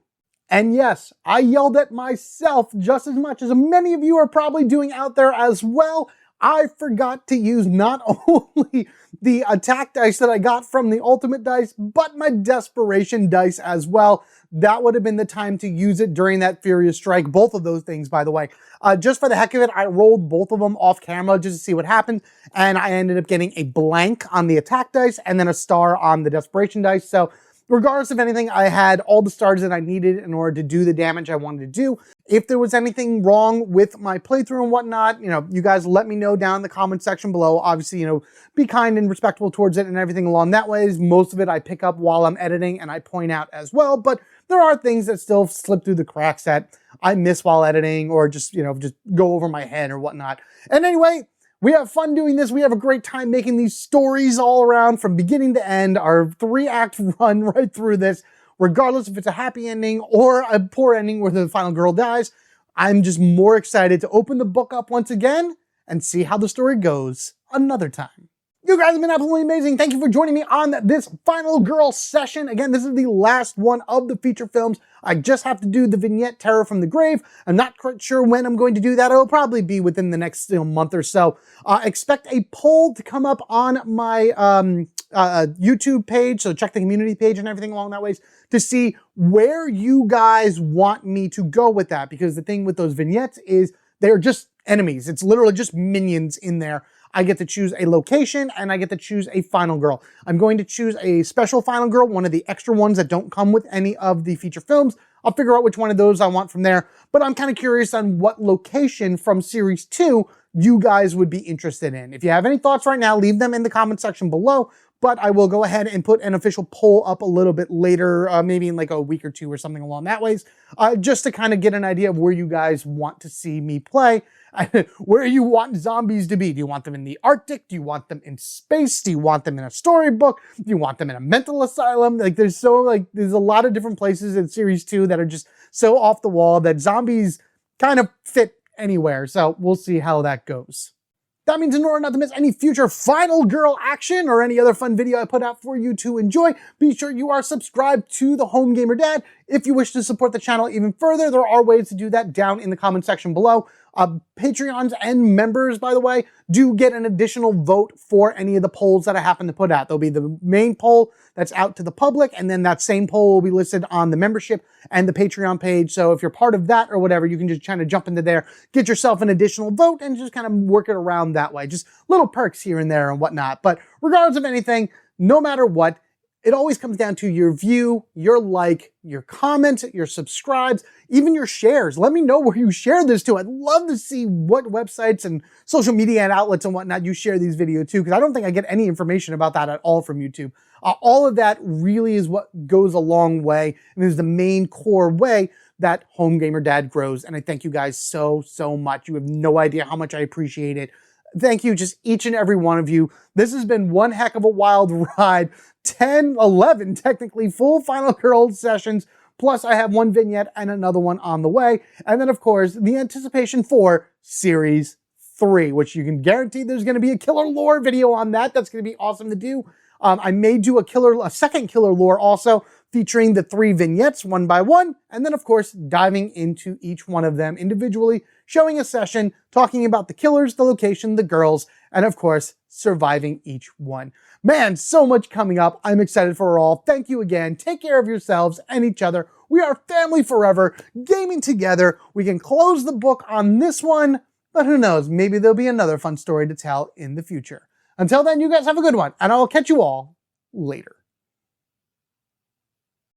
[SPEAKER 1] And yes, I yelled at myself just as much as many of you are probably doing out there as well. I forgot to use not only the attack dice that I got from the ultimate dice, but my desperation dice as well. That would have been the time to use it during that Furious Strike. Both of those things, by the way. Just for the heck of it, I rolled both of them off camera just to see what happened. And I ended up getting a blank on the attack dice and then a star on the desperation dice. So regardless of anything, I had all the stars that I needed in order to do the damage I wanted to do. If there was anything wrong with my playthrough and whatnot, you guys let me know down in the comment section below. Obviously, be kind and respectful towards it and everything along that way. Most of it I pick up while I'm editing and I point out as well, but there are things that still slip through the cracks that I miss while editing or just go over my head or whatnot. And anyway, we have fun doing this. We have a great time making these stories all around from beginning to end. Our 3-act run right through this, regardless if it's a happy ending or a poor ending where the final girl dies. I'm just more excited to open the book up once again and see how the story goes another time. You guys have been absolutely amazing. Thank you for joining me on this Final Girl session. Again, this is the last one of the feature films. I just have to do the vignette Terror from the Grave. I'm not quite sure when I'm going to do that. It'll probably be within the next month or so. Expect a poll to come up on my YouTube page, so check the community page and everything along that ways to see where you guys want me to go with that. Because the thing with those vignettes is they're just enemies. It's literally just minions in there. I get to choose a location and I get to choose a final girl. I'm going to choose a special final girl, one of the extra ones that don't come with any of the feature films. I'll figure out which one of those I want from there, but I'm kind of curious on what location from series 2 you guys would be interested in. If you have any thoughts right now, leave them in the comment section below, but I will go ahead and put an official poll up a little bit later, maybe in like a week or two or something along that ways, just to kind of get an idea of where you guys want to see me play. Where you want zombies to be. Do you want them in the Arctic? Do you want them in space? Do you want them in a storybook? Do you want them in a mental asylum? There's a lot of different places in series 2 that are just so off the wall that zombies kind of fit anywhere. So we'll see how that goes. That means in order not to miss any future Final Girl action or any other fun video I put out for you to enjoy, be sure you are subscribed to the Home Gamer Dad. If you wish to support the channel even further, there are ways to do that down in the comment section below. Patreons and members, by the way, do get an additional vote for any of the polls that I happen to put out. There'll be the main poll that's out to the public, and then that same poll will be listed on the membership and the Patreon page. So if you're part of that or whatever, you can just kind of jump into there, get yourself an additional vote, and just kind of work it around that way. Just little perks here and there and whatnot. But regardless of anything, no matter what, it always comes down to your view, your like, your comment, your subscribes, even your shares. Let me know where you share this to. I'd love to see what websites and social media and outlets and whatnot you share these videos to, because I don't think I get any information about that at all from YouTube. All of that really is what goes a long way and is the main core way that Home Gamer Dad grows. And I thank you guys so, so much. You have no idea how much I appreciate it. Thank you, just each and every one of you. This has been one heck of a wild ride. 10, 11, technically, full Final Girl sessions. Plus, I have one vignette and another one on the way. And then, of course, the anticipation for Series 3, which you can guarantee there's going to be a killer lore video on that. That's going to be awesome to do. I may do a second killer lore also, featuring the 3 vignettes one by one, and then of course diving into each one of them individually, showing a session, talking about the killers, the location, the girls, and of course surviving each one. Man, so much coming up. I'm excited for it all. Thank you again. Take care of yourselves and each other. We are family forever, gaming together. We can close the book on this one, but who knows, maybe there'll be another fun story to tell in the future. Until then, you guys have a good one, and I'll catch you all later.